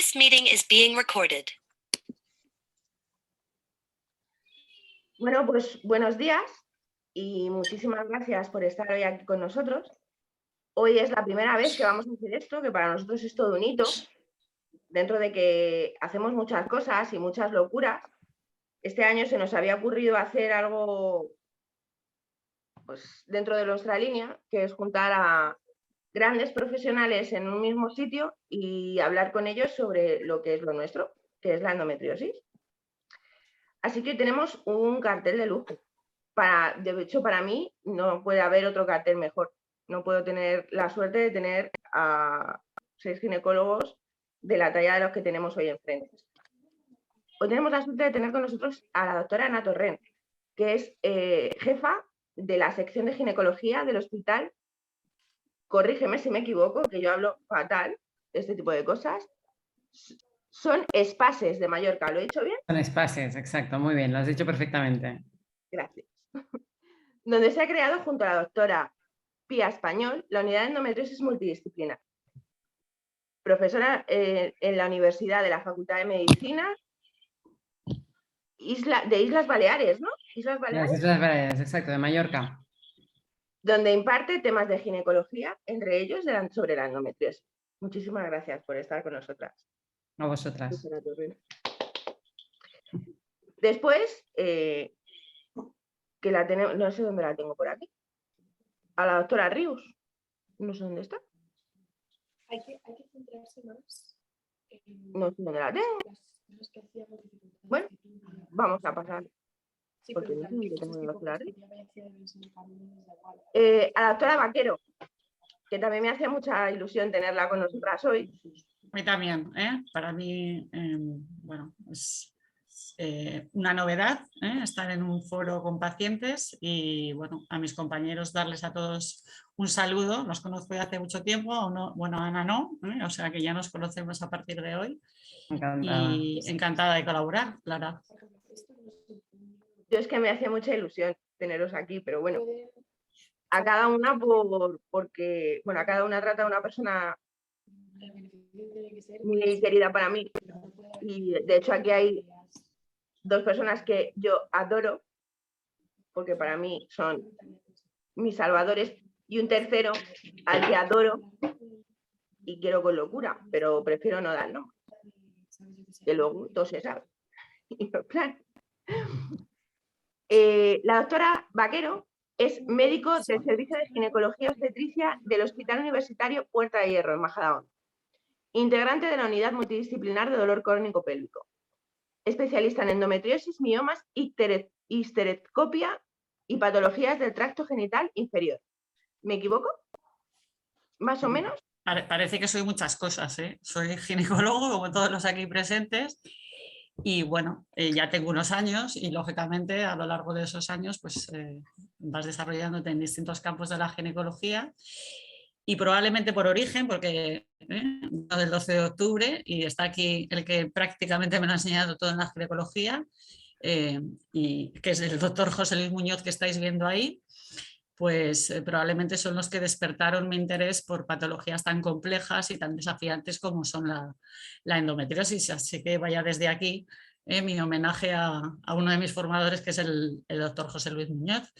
This meeting is being recorded. Bueno, pues buenos días y muchísimas gracias por estar hoy aquí con nosotros. Hoy es la primera vez que vamos a hacer esto, que para nosotros es todo un hito, dentro de que hacemos muchas cosas y muchas locuras. Este año se nos había ocurrido hacer algo pues, dentro de nuestra línea, que es juntar a grandes profesionales en un mismo sitio y hablar con ellos sobre lo que es lo nuestro, que es la endometriosis. Así que tenemos un cartel de lujo. De hecho, para mí no puede haber otro cartel mejor. No puedo tener la suerte de tener a 6 ginecólogos de la talla de los que tenemos hoy enfrente. Hoy tenemos la suerte de tener con nosotros a la doctora Ana Torrent, que es jefa de la sección de ginecología del hospital. Corrígeme si me equivoco, que yo hablo fatal de este tipo de cosas. Son Espases de Mallorca, ¿lo he dicho bien? Son Espases, exacto, muy bien, lo has dicho perfectamente. Gracias. Donde se ha creado junto a la doctora Pía Español la unidad de endometriosis multidisciplinar. Profesora en la Universidad de la Facultad de Medicina de Islas Baleares, ¿no? Islas Baleares. Las Islas Baleares, exacto, de Mallorca. Donde imparte temas de ginecología, entre ellos sobre la endometriosis. Muchísimas gracias por estar con nosotras. A vosotras. Después, que la tenemos, no sé dónde la tengo por aquí, a la doctora Rius, no sé dónde está. Hay que centrarse más No sé dónde la tengo. Bueno, vamos a pasar. Porque no sé dónde tengo la doctora Rius. A la doctora Vaquero, que también me hace mucha ilusión tenerla con nosotras hoy. A mí también, para mí, bueno, es una novedad estar en un foro con pacientes y bueno, a mis compañeros darles a todos un saludo. Los conozco de hace mucho tiempo, bueno, Ana no, o sea que ya nos conocemos a partir de hoy. Encantada. Y encantada de colaborar, Clara. Yo es que me hace mucha ilusión teneros aquí, pero bueno, a cada una porque, bueno, a cada una trata a una persona muy querida para mí. Y de hecho aquí hay 2 personas que yo adoro, porque para mí son mis salvadores, y un tercero al que adoro y quiero con locura, pero prefiero no dar nombre, que luego todo se sabe. La doctora Vaquero es médico del Servicio de Ginecología Obstetricia del Hospital Universitario Puerta de Hierro, en Majadahonda, integrante de la Unidad Multidisciplinar de Dolor Crónico Pélvico, especialista en endometriosis, miomas, histerectomía y patologías del tracto genital inferior. ¿Me equivoco? ¿Más o menos? Parece que soy muchas cosas, ¿eh? Soy ginecólogo, como todos los aquí presentes, y bueno, ya tengo unos años y lógicamente a lo largo de esos años pues vas desarrollándote en distintos campos de la ginecología y probablemente por origen, porque del 12 de octubre y está aquí el que prácticamente me lo ha enseñado todo en la ginecología, y que es el doctor José Luis Muñoz que estáis viendo ahí, pues probablemente son los que despertaron mi interés por patologías tan complejas y tan desafiantes como son la endometriosis. Así que vaya desde aquí mi homenaje a uno de mis formadores, que es el doctor José Luis Muñoz.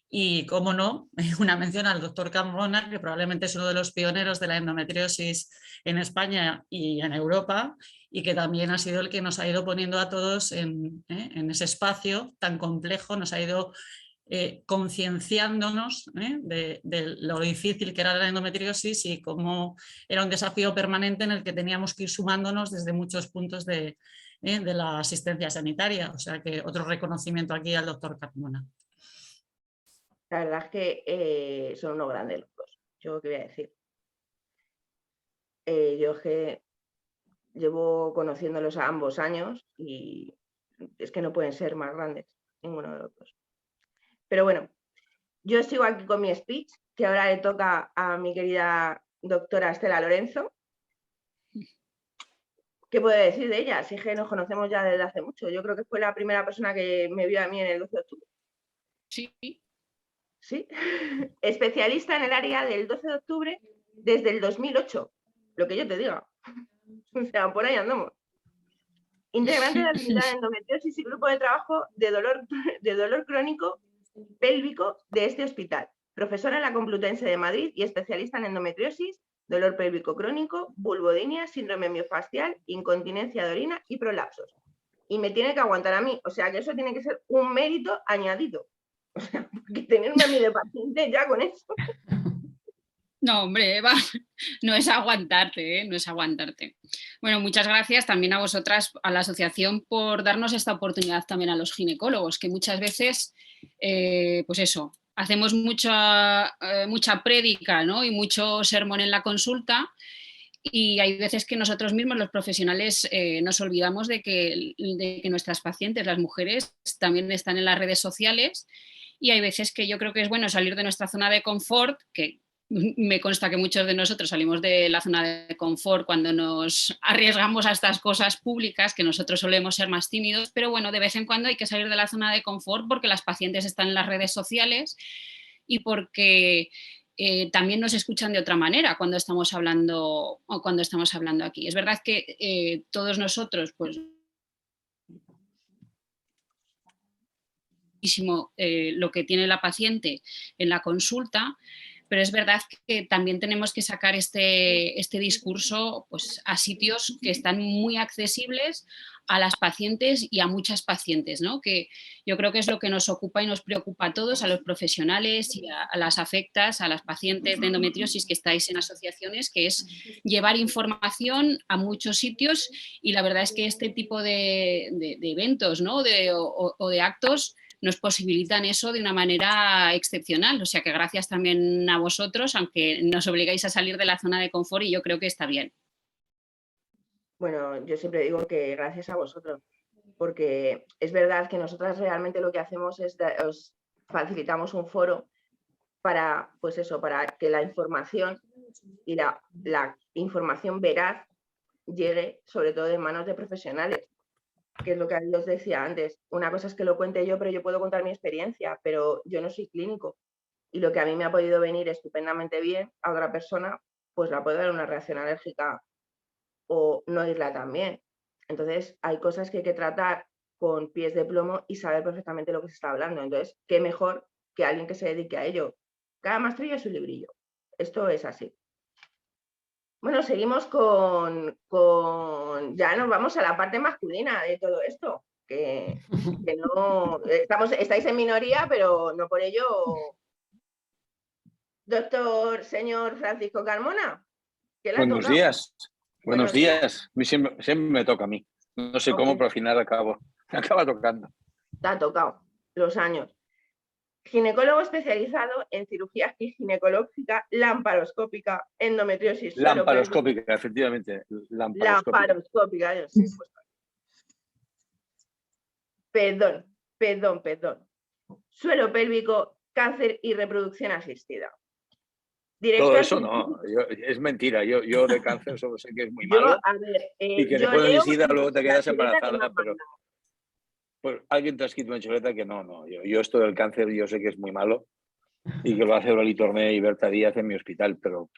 Y, como no, una mención al doctor Cambona, que probablemente es uno de los pioneros de la endometriosis en España y en Europa, y que también ha sido el que nos ha ido poniendo a todos en ese espacio tan complejo, nos ha ido concienciándonos de lo difícil que era la endometriosis y cómo era un desafío permanente en el que teníamos que ir sumándonos desde muchos puntos de la asistencia sanitaria. O sea que otro reconocimiento aquí al doctor Carmona. La verdad es que son unos grandes locos. Yo qué voy a decir. Yo es que llevo conociéndolos a ambos años y es que no pueden ser más grandes, ninguno de los dos. Pero bueno, yo sigo aquí con mi speech, que ahora le toca a mi querida doctora Estela Lorenzo. ¿Qué puedo decir de ella? Si es que nos conocemos ya desde hace mucho. Yo creo que fue la primera persona que me vio a mí en el 12 de octubre. Sí. Sí. Especialista en el área del 12 de octubre desde el 2008, lo que yo te diga. O sea, por ahí andamos. Integrante de la unidad de endometriosis y grupo de trabajo de dolor crónico pélvico de este hospital. Profesora en la Complutense de Madrid y especialista en endometriosis, dolor pélvico crónico, vulvodynia, síndrome miofascial, incontinencia de orina y prolapsos. Y me tiene que aguantar a mí. O sea, que eso tiene que ser un mérito añadido. O sea, que tenerme a mí de paciente ya con eso. No, hombre, Eva, no es aguantarte, ¿eh? No es aguantarte. Bueno, muchas gracias también a vosotras, a la asociación, por darnos esta oportunidad también a los ginecólogos, que muchas veces, pues eso, hacemos mucha prédica, ¿no? Y mucho sermón en la consulta, y hay veces que nosotros mismos, los profesionales, nos olvidamos de que nuestras pacientes, las mujeres, también están en las redes sociales, y hay veces que yo creo que es bueno salir de nuestra zona de confort, que me consta que muchos de nosotros salimos de la zona de confort cuando nos arriesgamos a estas cosas públicas, que nosotros solemos ser más tímidos, pero bueno, de vez en cuando hay que salir de la zona de confort porque las pacientes están en las redes sociales y porque también nos escuchan de otra manera cuando estamos hablando aquí. Es verdad que todos nosotros, pues, lo que tiene la paciente en la consulta, pero es verdad que también tenemos que sacar este discurso, pues, a sitios que están muy accesibles a las pacientes y a muchas pacientes, ¿no? Que yo creo que es lo que nos ocupa y nos preocupa a todos, a los profesionales y a las afectas, a las pacientes de endometriosis que estáis en asociaciones, que es llevar información a muchos sitios, y la verdad es que este tipo de eventos, ¿no? o de actos nos posibilitan eso de una manera excepcional. O sea que gracias también a vosotros, aunque nos obligáis a salir de la zona de confort, y yo creo que está bien. Bueno, yo siempre digo que gracias a vosotros, porque es verdad que nosotras realmente lo que hacemos es os facilitamos un foro para, pues eso, para que la información y la información veraz llegue sobre todo en manos de profesionales, que es lo que os decía antes. Una cosa es que lo cuente yo, pero yo puedo contar mi experiencia, pero yo no soy clínico, y lo que a mí me ha podido venir estupendamente bien, a otra persona pues la puede dar una reacción alérgica o no irla tan bien. Entonces hay cosas que hay que tratar con pies de plomo y saber perfectamente lo que se está hablando. Entonces, qué mejor que alguien que se dedique a ello. Cada maestrillo es un librillo. Esto es así. Bueno, seguimos ya nos vamos a la parte masculina de todo esto, que no, estáis en minoría, pero no por ello. Señor Francisco Carmona, ¿qué le ha Buenos tocado? días. Buenos Buenos días. días. Siempre me toca a mí. No sé cómo, pero al final acaba tocando. Te ha tocado los años. Ginecólogo especializado en cirugía ginecológica, lamparoscópica, endometriosis. Lamparoscópica, efectivamente. Lamparoscópica, yo sí, pues. Perdón. Suelo pélvico, cáncer y reproducción asistida. Director todo eso no, es mentira. Yo de cáncer solo sé que es muy malo. A ver, y que después de SIDA luego te quedas embarazada, pero pues, alguien te ha escrito en chuleta que no. Yo esto del cáncer yo sé que es muy malo y que lo hace Loli Torné y Berta Díaz en mi hospital, pero...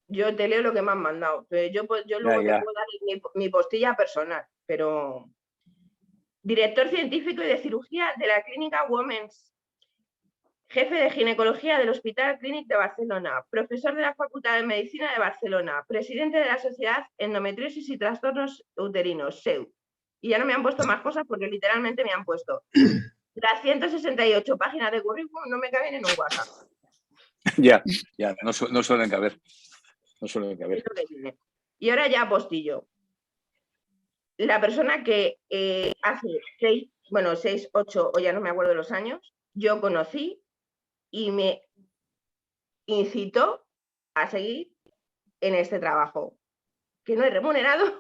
Yo te leo lo que me han mandado, pero yo luego te puedo dar mi postilla personal, pero... Director científico y de cirugía de la clínica Women's. Jefe de ginecología del Hospital Clínic de Barcelona, profesor de la Facultad de Medicina de Barcelona, presidente de la Sociedad Endometriosis y Trastornos Uterinos, SEU. Y ya no me han puesto más cosas porque literalmente me han puesto las 168 páginas de currículum no me caben en un WhatsApp. Ya, no suelen caber. No suelen caber. Y ahora ya postillo. La persona que hace 6, 8 o ya no me acuerdo de los años, yo conocí y me incitó a seguir en este trabajo, que no es remunerado,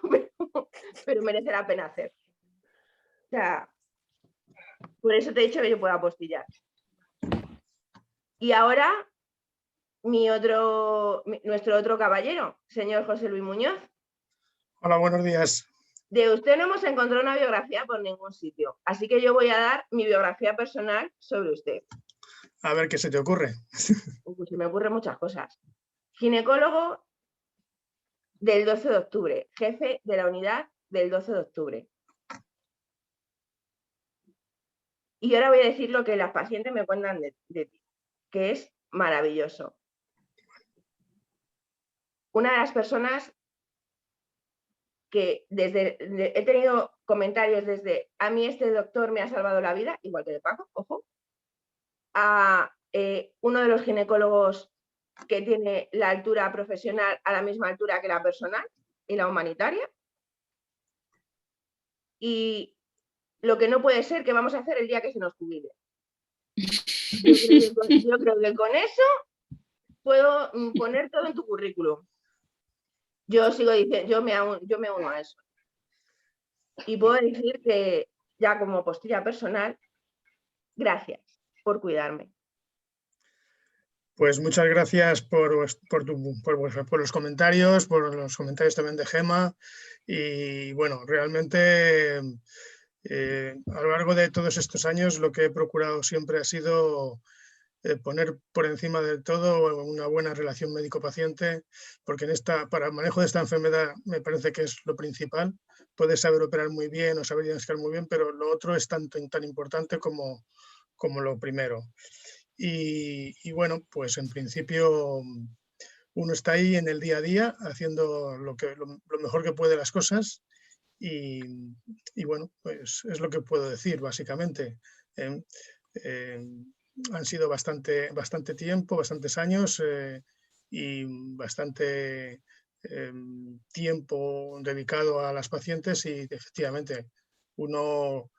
pero merece la pena hacer. O sea, por eso te he dicho que yo puedo apostillar. Y ahora, nuestro otro caballero, señor José Luis Muñoz. Hola, buenos días. De usted no hemos encontrado una biografía por ningún sitio, así que yo voy a dar mi biografía personal sobre usted. A ver qué se te ocurre. Pues se me ocurren muchas cosas. Ginecólogo del 12 de octubre, jefe de la unidad del 12 de octubre. Y ahora voy a decir lo que las pacientes me cuentan de ti, que es maravilloso. Una de las personas que he tenido comentarios desde a mí este doctor me ha salvado la vida, igual que de Paco, ojo, a uno de los ginecólogos que tiene la altura profesional a la misma altura que la personal y la humanitaria. Y lo que no puede ser que vamos a hacer el día que se nos jubile. Yo creo que con eso puedo poner todo en tu currículum. Yo sigo diciendo, yo me uno a eso. Y puedo decir que ya como postilla personal, gracias por cuidarme. Pues muchas gracias por los comentarios, por los comentarios también de Gemma. Y bueno, realmente a lo largo de todos estos años lo que he procurado siempre ha sido poner por encima de todo una buena relación médico-paciente, porque para el manejo de esta enfermedad me parece que es lo principal. Puedes saber operar muy bien o saber diagnosticar muy bien, pero lo otro es tan importante como lo primero. Y bueno, pues en principio uno está ahí en el día a día haciendo lo mejor que puede las cosas y bueno, pues es lo que puedo decir básicamente. Han sido bastante tiempo, bastantes años y bastante tiempo dedicado a las pacientes y efectivamente uno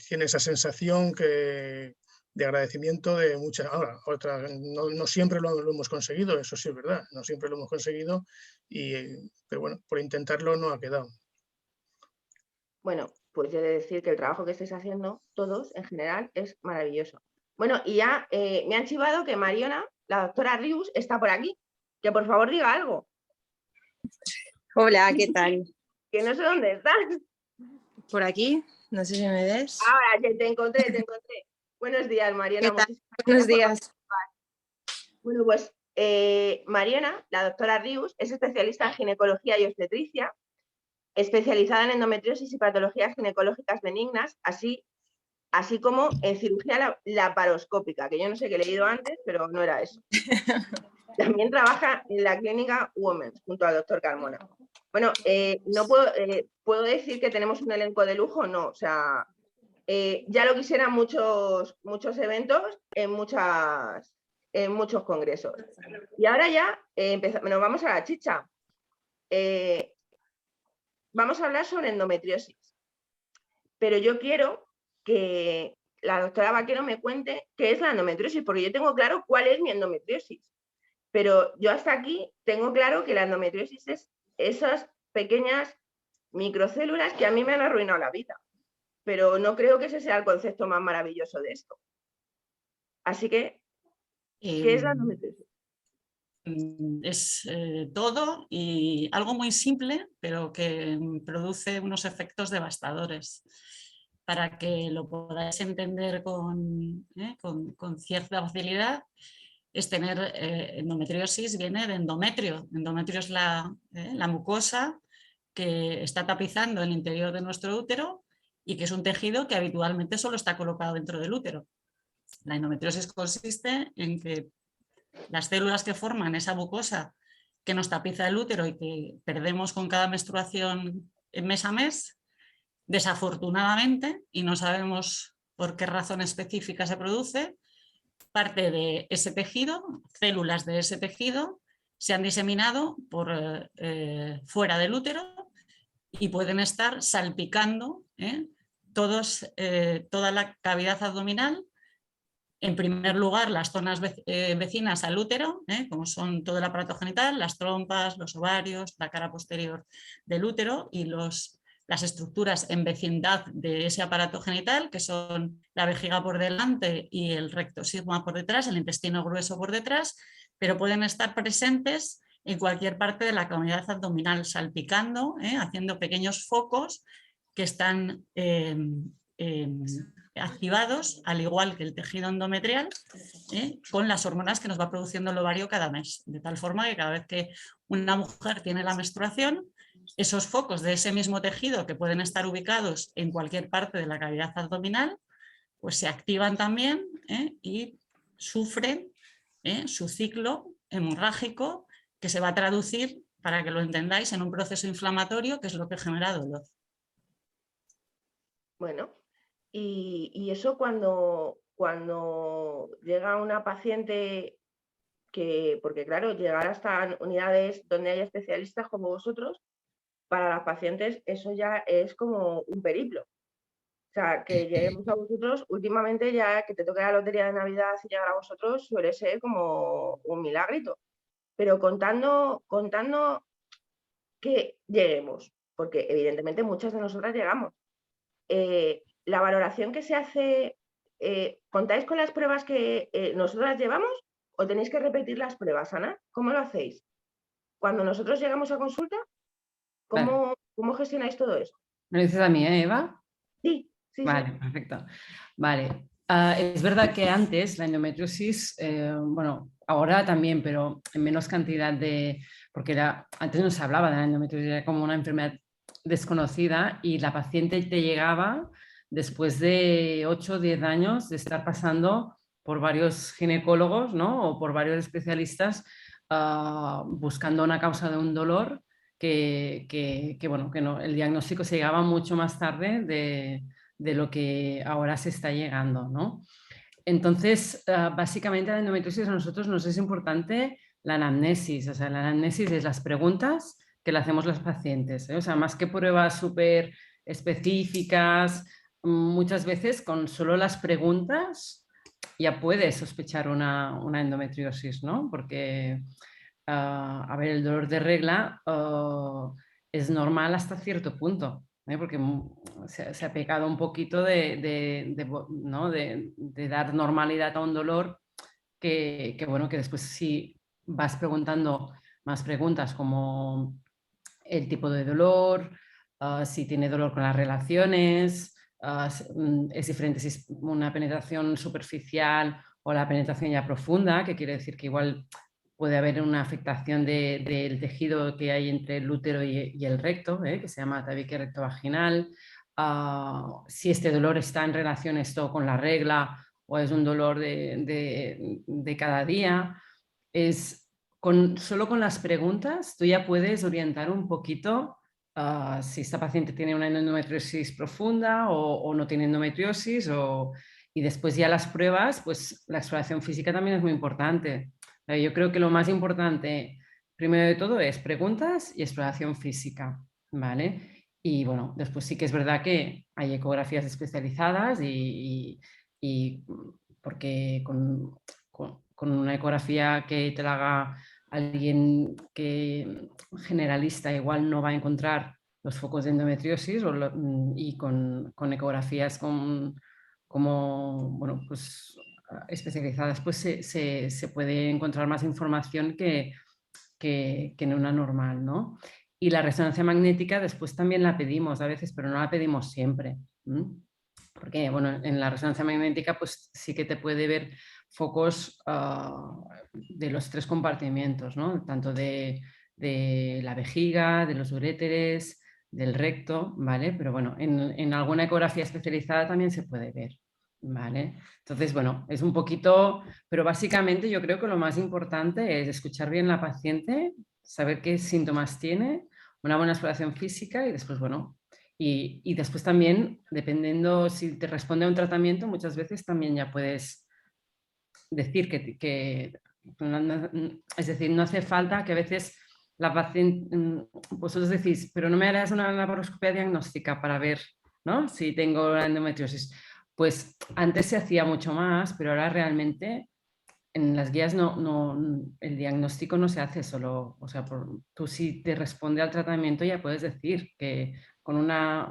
tiene esa sensación de agradecimiento de muchas. Ahora, no siempre lo hemos conseguido, eso sí es verdad, no siempre lo hemos conseguido, pero bueno, por intentarlo no ha quedado. Bueno, pues yo he de decir que el trabajo que estáis haciendo todos en general es maravilloso. Bueno, y ya me han chivado que Mariona, la doctora Rius, está por aquí. Que por favor diga algo. Hola, ¿qué tal? Que no sé dónde estás. ¿Por aquí? No sé si me ves. Ahora, te encontré. Buenos días, Mariona. ¿Qué tal? Buenos días. Bueno, pues Mariona, la doctora Rius, es especialista en ginecología y obstetricia, especializada en endometriosis y patologías ginecológicas benignas, así como en cirugía laparoscópica, que yo no sé qué he leído antes, pero no era eso. También trabaja en la clínica Women's junto al doctor Carmona. Bueno, no puedo decir que tenemos un elenco de lujo, no, o sea, ya lo quisieran muchos eventos en muchos congresos. Y ahora ya nos vamos a la chicha. Vamos a hablar sobre endometriosis, pero yo quiero que la doctora Vaquero me cuente qué es la endometriosis, porque yo tengo claro cuál es mi endometriosis, pero yo hasta aquí tengo claro que la endometriosis es esas pequeñas microcélulas que a mí me han arruinado la vida, pero no creo que ese sea el concepto más maravilloso de esto. Así que, ¿qué es la endometriosis? Es todo y algo muy simple, pero que produce unos efectos devastadores. Para que lo podáis entender con cierta facilidad, es tener endometriosis, viene de endometrio. Endometrio es la mucosa que está tapizando el interior de nuestro útero y que es un tejido que habitualmente solo está colocado dentro del útero. La endometriosis consiste en que las células que forman esa mucosa que nos tapiza el útero y que perdemos con cada menstruación mes a mes, desafortunadamente, y no sabemos por qué razón específica se produce, parte de ese tejido, células de ese tejido, se han diseminado por fuera del útero y pueden estar salpicando toda la cavidad abdominal. En primer lugar, las zonas vecinas al útero, como son todo el aparato genital, las trompas, los ovarios, la cara posterior del útero y las estructuras en vecindad de ese aparato genital, que son la vejiga por delante y el recto sigma por detrás, el intestino grueso por detrás, pero pueden estar presentes en cualquier parte de la cavidad abdominal, salpicando, haciendo pequeños focos que están activados, al igual que el tejido endometrial, con las hormonas que nos va produciendo el ovario cada mes, de tal forma que cada vez que una mujer tiene la menstruación, esos focos de ese mismo tejido, que pueden estar ubicados en cualquier parte de la cavidad abdominal, pues se activan también y sufren su ciclo hemorrágico, que se va a traducir, para que lo entendáis, en un proceso inflamatorio, que es lo que genera dolor. Bueno, y eso cuando llega una paciente que, porque claro, llegar hasta unidades donde hay especialistas como vosotros, para las pacientes eso ya es como un periplo. O sea, que lleguemos a vosotros, últimamente ya que te toque la lotería de Navidad y llegar a vosotros suele ser como un milagrito. Pero contando que lleguemos, porque evidentemente muchas de nosotras llegamos. La valoración que se hace, ¿contáis con las pruebas que nosotras llevamos o tenéis que repetir las pruebas, Ana? ¿Cómo lo hacéis? Cuando nosotros llegamos a consulta, ¿cómo gestionáis todo eso? ¿Me lo dices a mí, Eva? Sí, sí, Vale, sí. perfecto. Vale. Es verdad que antes la endometriosis, bueno, ahora también, pero en menos cantidad porque antes no se hablaba de la endometriosis, era como una enfermedad desconocida y la paciente te llegaba después de 8 o 10 años de estar pasando por varios ginecólogos, ¿no? O por varios especialistas buscando una causa de un dolor bueno, que no, el diagnóstico se llegaba mucho más tarde de lo que ahora se está llegando, ¿no? Entonces, básicamente la endometriosis a nosotros nos es importante la anamnesis, o sea, la anamnesis es las preguntas que le hacemos a los pacientes, o sea, más que pruebas súper específicas, muchas veces con solo las preguntas ya puedes sospechar una endometriosis, ¿no? Porque, a ver, el dolor de regla es normal hasta cierto punto, porque se ha pecado un poquito ¿no? de dar normalidad a un dolor bueno, que después si vas preguntando más preguntas como el tipo de dolor, si tiene dolor con las relaciones, es diferente si es una penetración superficial o la penetración ya profunda, que quiere decir que igual puede haber una afectación del tejido que hay entre el útero y el recto, que se llama tabique rectovaginal. Si este dolor está en relación esto con la regla o es un dolor de cada día. Solo con las preguntas tú ya puedes orientar un poquito si esta paciente tiene una endometriosis profunda o no tiene endometriosis. Y después ya las pruebas, pues la exploración física también es muy importante. Yo creo que lo más importante, primero de todo, es preguntas y exploración física, ¿vale? Y bueno, después sí que es verdad que hay ecografías especializadas y porque con una ecografía que te la haga alguien que generalista igual no va a encontrar los focos de endometriosis y con ecografías como pues, especializadas pues se puede encontrar más información que en una normal, ¿no? Y la resonancia magnética después también la pedimos a veces, pero no la pedimos siempre. Porque, bueno, en la resonancia magnética pues sí que te puede ver focos de los 3 compartimientos, ¿no? Tanto de la vejiga, de los uréteres, del recto, ¿vale? Pero bueno, en alguna ecografía especializada también se puede ver, ¿vale? Entonces, bueno, es un poquito, pero básicamente yo creo que lo más importante es escuchar bien a la paciente, saber qué síntomas tiene, una buena exploración física y después, bueno, y después también, dependiendo si te responde a un tratamiento, muchas veces también ya puedes decir es decir, no hace falta que a veces la paciente, vosotros decís, pero no me harás una laparoscopia diagnóstica para ver, ¿no? Si tengo la endometriosis. Pues antes se hacía mucho más, pero ahora realmente en las guías el diagnóstico no se hace solo, o sea, tú si te responde al tratamiento ya puedes decir que con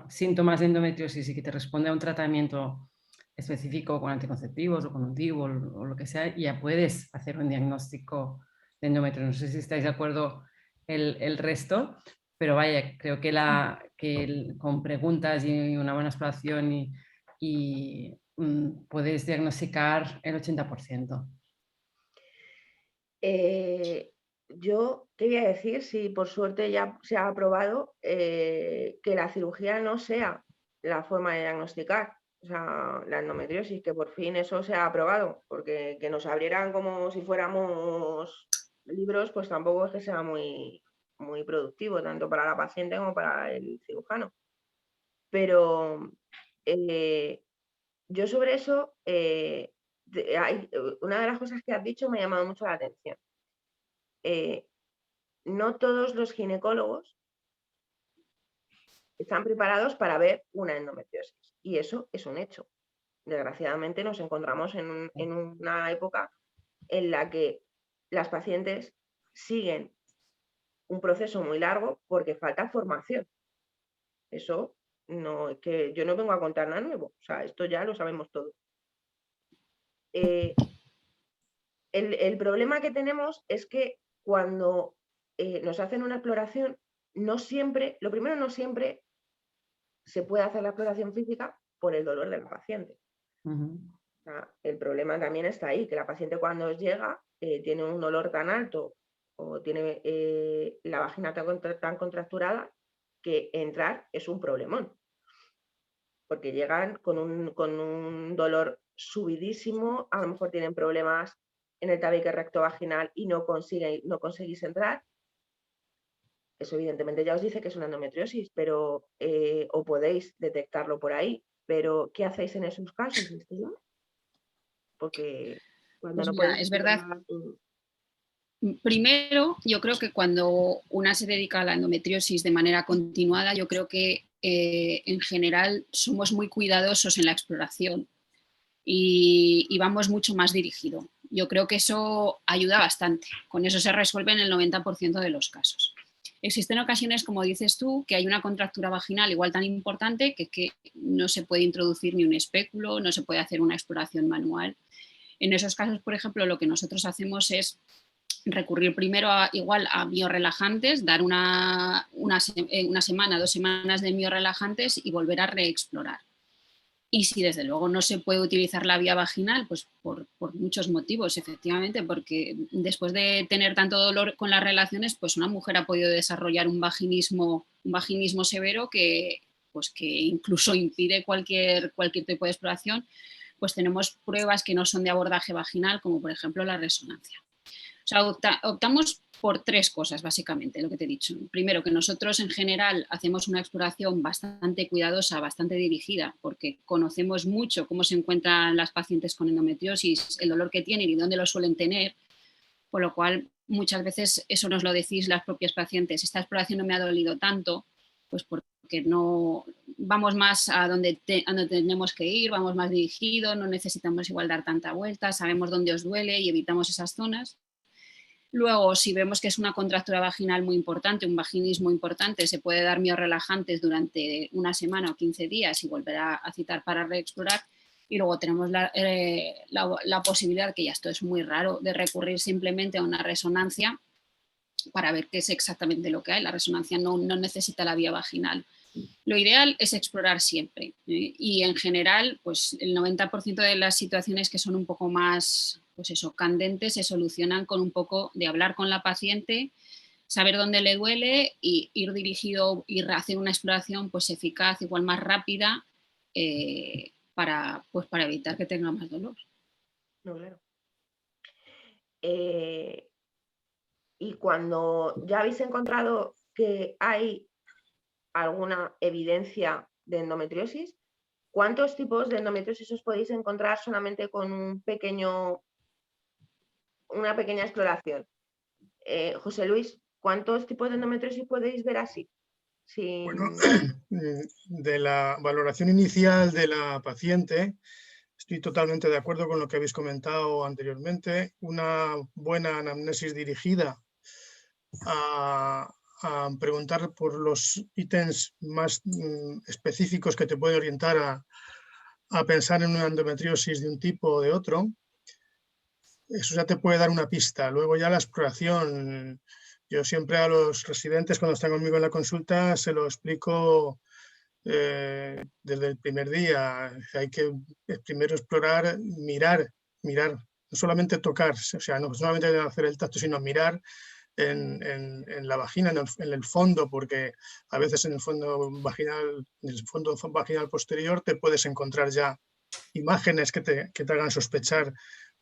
síntomas de endometriosis y que te responde a un tratamiento específico con anticonceptivos o con un DIU o lo que sea, ya puedes hacer un diagnóstico de endometriosis. No sé si estáis de acuerdo el resto, pero vaya, creo que con preguntas y una buena exploración y puedes diagnosticar el 80%. Yo quería decir, si por suerte ya se ha aprobado, que la cirugía no sea la forma de diagnosticar, o sea, la endometriosis, que por fin eso se ha aprobado, porque que nos abrieran como si fuéramos libros, pues tampoco es que sea muy productivo, tanto para la paciente como para el cirujano. Pero yo sobre eso, una de las cosas que has dicho me ha llamado mucho la atención. No todos los ginecólogos están preparados para ver una endometriosis, y eso es un hecho. Desgraciadamente nos encontramos en una época en la que las pacientes siguen un proceso muy largo porque falta formación. Eso no es que yo no vengo a contar nada nuevo, o sea, esto ya lo sabemos todo. El problema que tenemos es que cuando nos hacen una exploración, no siempre se puede hacer la exploración física por el dolor de la paciente. O sea, el problema también está ahí, que la paciente cuando llega tiene un dolor tan alto o tiene la vagina tan contracturada que entrar es un problemón, porque llegan con un dolor subidísimo, a lo mejor tienen problemas en el tabique rectovaginal y no conseguís entrar. Eso evidentemente ya os dice que es una endometriosis, pero o podéis detectarlo por ahí. Pero ¿qué hacéis en esos casos? Porque cuando Pues no mira, podéis es verdad. controlar. Primero, yo creo que cuando una se dedica a la endometriosis de manera continuada, yo creo que en general somos muy cuidadosos en la exploración y vamos mucho más dirigido. Yo creo que eso ayuda bastante. Con eso se resuelven el 90% de los casos. Existen ocasiones, como dices tú, que hay una contractura vaginal igual tan importante que no se puede introducir ni un espéculo, no se puede hacer una exploración manual. En esos casos, por ejemplo, lo que nosotros hacemos es recurrir primero igual a biorelajantes, dar una semana, 2 semanas de biorelajantes y volver a reexplorar. Y si desde luego no se puede utilizar la vía vaginal, pues por muchos motivos, efectivamente, porque después de tener tanto dolor con las relaciones, pues una mujer ha podido desarrollar un vaginismo severo que incluso impide cualquier tipo de exploración, pues tenemos pruebas que no son de abordaje vaginal, como por ejemplo la resonancia. O sea, optamos por 3 cosas, básicamente, lo que te he dicho. Primero, que nosotros en general hacemos una exploración bastante cuidadosa, bastante dirigida, porque conocemos mucho cómo se encuentran las pacientes con endometriosis, el dolor que tienen y dónde lo suelen tener, por lo cual muchas veces eso nos lo decís las propias pacientes. Esta exploración no me ha dolido tanto, pues porque no vamos más a donde tenemos que ir, vamos más dirigidos, no necesitamos igual dar tanta vuelta, sabemos dónde os duele y evitamos esas zonas. Luego, si vemos que es una contractura vaginal muy importante, un vaginismo importante, se puede dar miorrelajantes durante una semana o 15 días y volver a citar para reexplorar. Y luego tenemos la posibilidad, que ya esto es muy raro, de recurrir simplemente a una resonancia para ver qué es exactamente lo que hay. La resonancia no necesita la vía vaginal. Lo ideal es explorar siempre, y en general, pues el 90% de las situaciones que son un poco más, pues eso, candentes, se solucionan con un poco de hablar con la paciente, saber dónde le duele y ir dirigido y hacer una exploración pues eficaz, igual más rápida, para evitar que tenga más dolor. No, claro. Y cuando ya habéis encontrado que hay alguna evidencia de endometriosis, ¿cuántos tipos de endometriosis os podéis encontrar solamente con una pequeña exploración? José Luis, ¿cuántos tipos de endometriosis podéis ver así? Bueno, de la valoración inicial de la paciente, estoy totalmente de acuerdo con lo que habéis comentado anteriormente. Una buena anamnesis dirigida a preguntar por los ítems más específicos que te pueden orientar a pensar en una endometriosis de un tipo o de otro. Eso ya te puede dar una pista. Luego ya la exploración, yo siempre a los residentes cuando están conmigo en la consulta se lo explico desde el primer día. Hay que primero explorar, mirar, no solamente tocar, o sea, no solamente hacer el tacto, sino mirar en la vagina, en el fondo, porque a veces en el fondo vaginal posterior te puedes encontrar ya imágenes que te hagan sospechar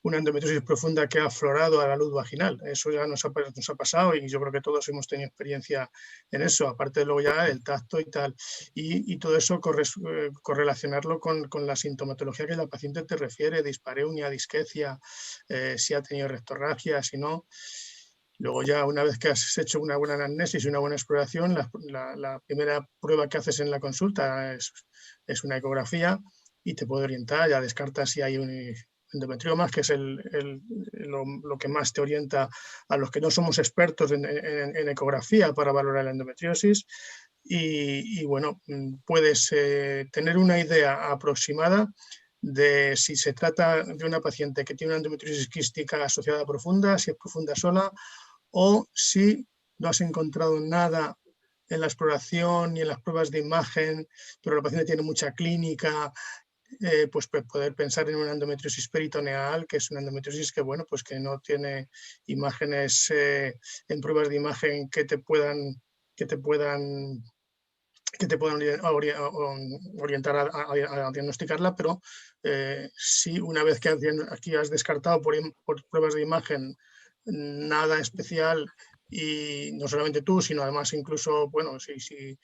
una endometriosis profunda que ha aflorado a la luz vaginal. Eso ya nos ha pasado y yo creo que todos hemos tenido experiencia en eso, aparte de luego ya el tacto y tal. Y todo eso correlacionarlo con la sintomatología que la paciente te refiere, dispareunia, disquecia, si ha tenido rectorragia, si no. Luego ya una vez que has hecho una buena anamnesis y una buena exploración, la primera prueba que haces en la consulta es una ecografía y te puede orientar, ya descartas si hay un endometriomas, que es lo que más te orienta a los que no somos expertos en ecografía para valorar la endometriosis. Y bueno, puedes tener una idea aproximada de si se trata de una paciente que tiene una endometriosis quística asociada profunda, si es profunda sola, o si no has encontrado nada en la exploración ni en las pruebas de imagen, pero la paciente tiene mucha clínica, pues poder pensar en una endometriosis peritoneal, que es una endometriosis que, bueno, pues que no tiene imágenes en pruebas de imagen que te puedan orientar a diagnosticarla, pero sí, una vez que aquí has descartado por pruebas de imagen nada especial, y no solamente tú, sino además incluso, bueno, si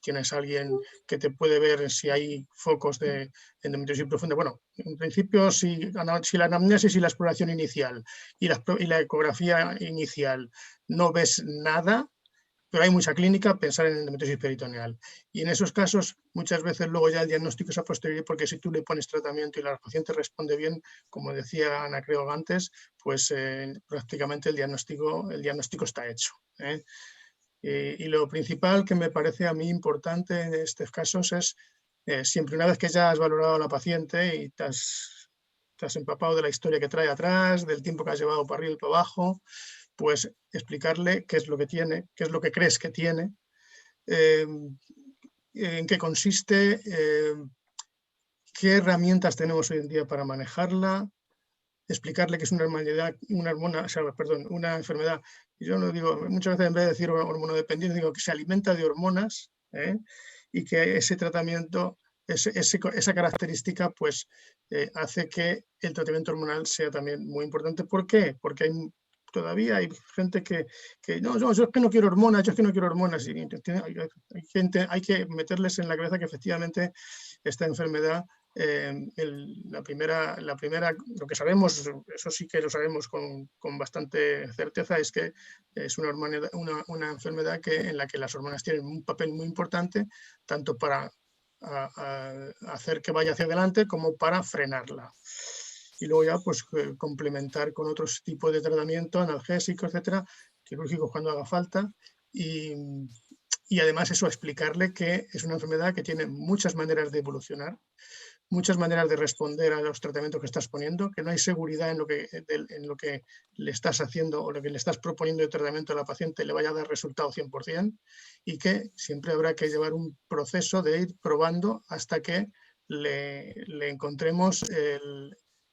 tienes alguien que te puede ver si hay focos de endometriosis profunda. Bueno, en principio, si la anamnesis y la exploración inicial y la ecografía inicial no ves nada, pero hay mucha clínica, pensar en endometriosis peritoneal. Y en esos casos, muchas veces luego ya el diagnóstico es a posteriori, porque si tú le pones tratamiento y la paciente responde bien, como decía Ana, creo antes, pues prácticamente el diagnóstico está hecho. Y lo principal que me parece a mí importante en estos casos es, siempre una vez que ya has valorado a la paciente y te has empapado de la historia que trae atrás, del tiempo que has llevado para arriba y para abajo, pues explicarle qué es lo que tiene, qué es lo que crees que tiene, en qué consiste, qué herramientas tenemos hoy en día para manejarla, explicarle que es una enfermedad. Yo no digo, muchas veces en vez de decir hormonodependiente, digo que se alimenta de hormonas, y que ese tratamiento, esa característica, pues hace que el tratamiento hormonal sea también muy importante. ¿Por qué? Porque todavía hay gente que no, yo es que no quiero hormonas, y hay que meterles en la cabeza que efectivamente esta enfermedad, la primera, lo que sabemos, eso sí que lo sabemos con bastante certeza, es que es una enfermedad en la que las hormonas tienen un papel muy importante, tanto para hacer que vaya hacia adelante como para frenarla. Y luego ya pues complementar con otros tipos de tratamiento, analgésicos, etcétera, quirúrgicos cuando haga falta, y además eso, explicarle que es una enfermedad que tiene muchas maneras de evolucionar, muchas maneras de responder a los tratamientos que estás poniendo, que no hay seguridad en lo que le estás haciendo o lo que le estás proponiendo de tratamiento a la paciente le vaya a dar resultado 100%, y que siempre habrá que llevar un proceso de ir probando hasta que le encontremos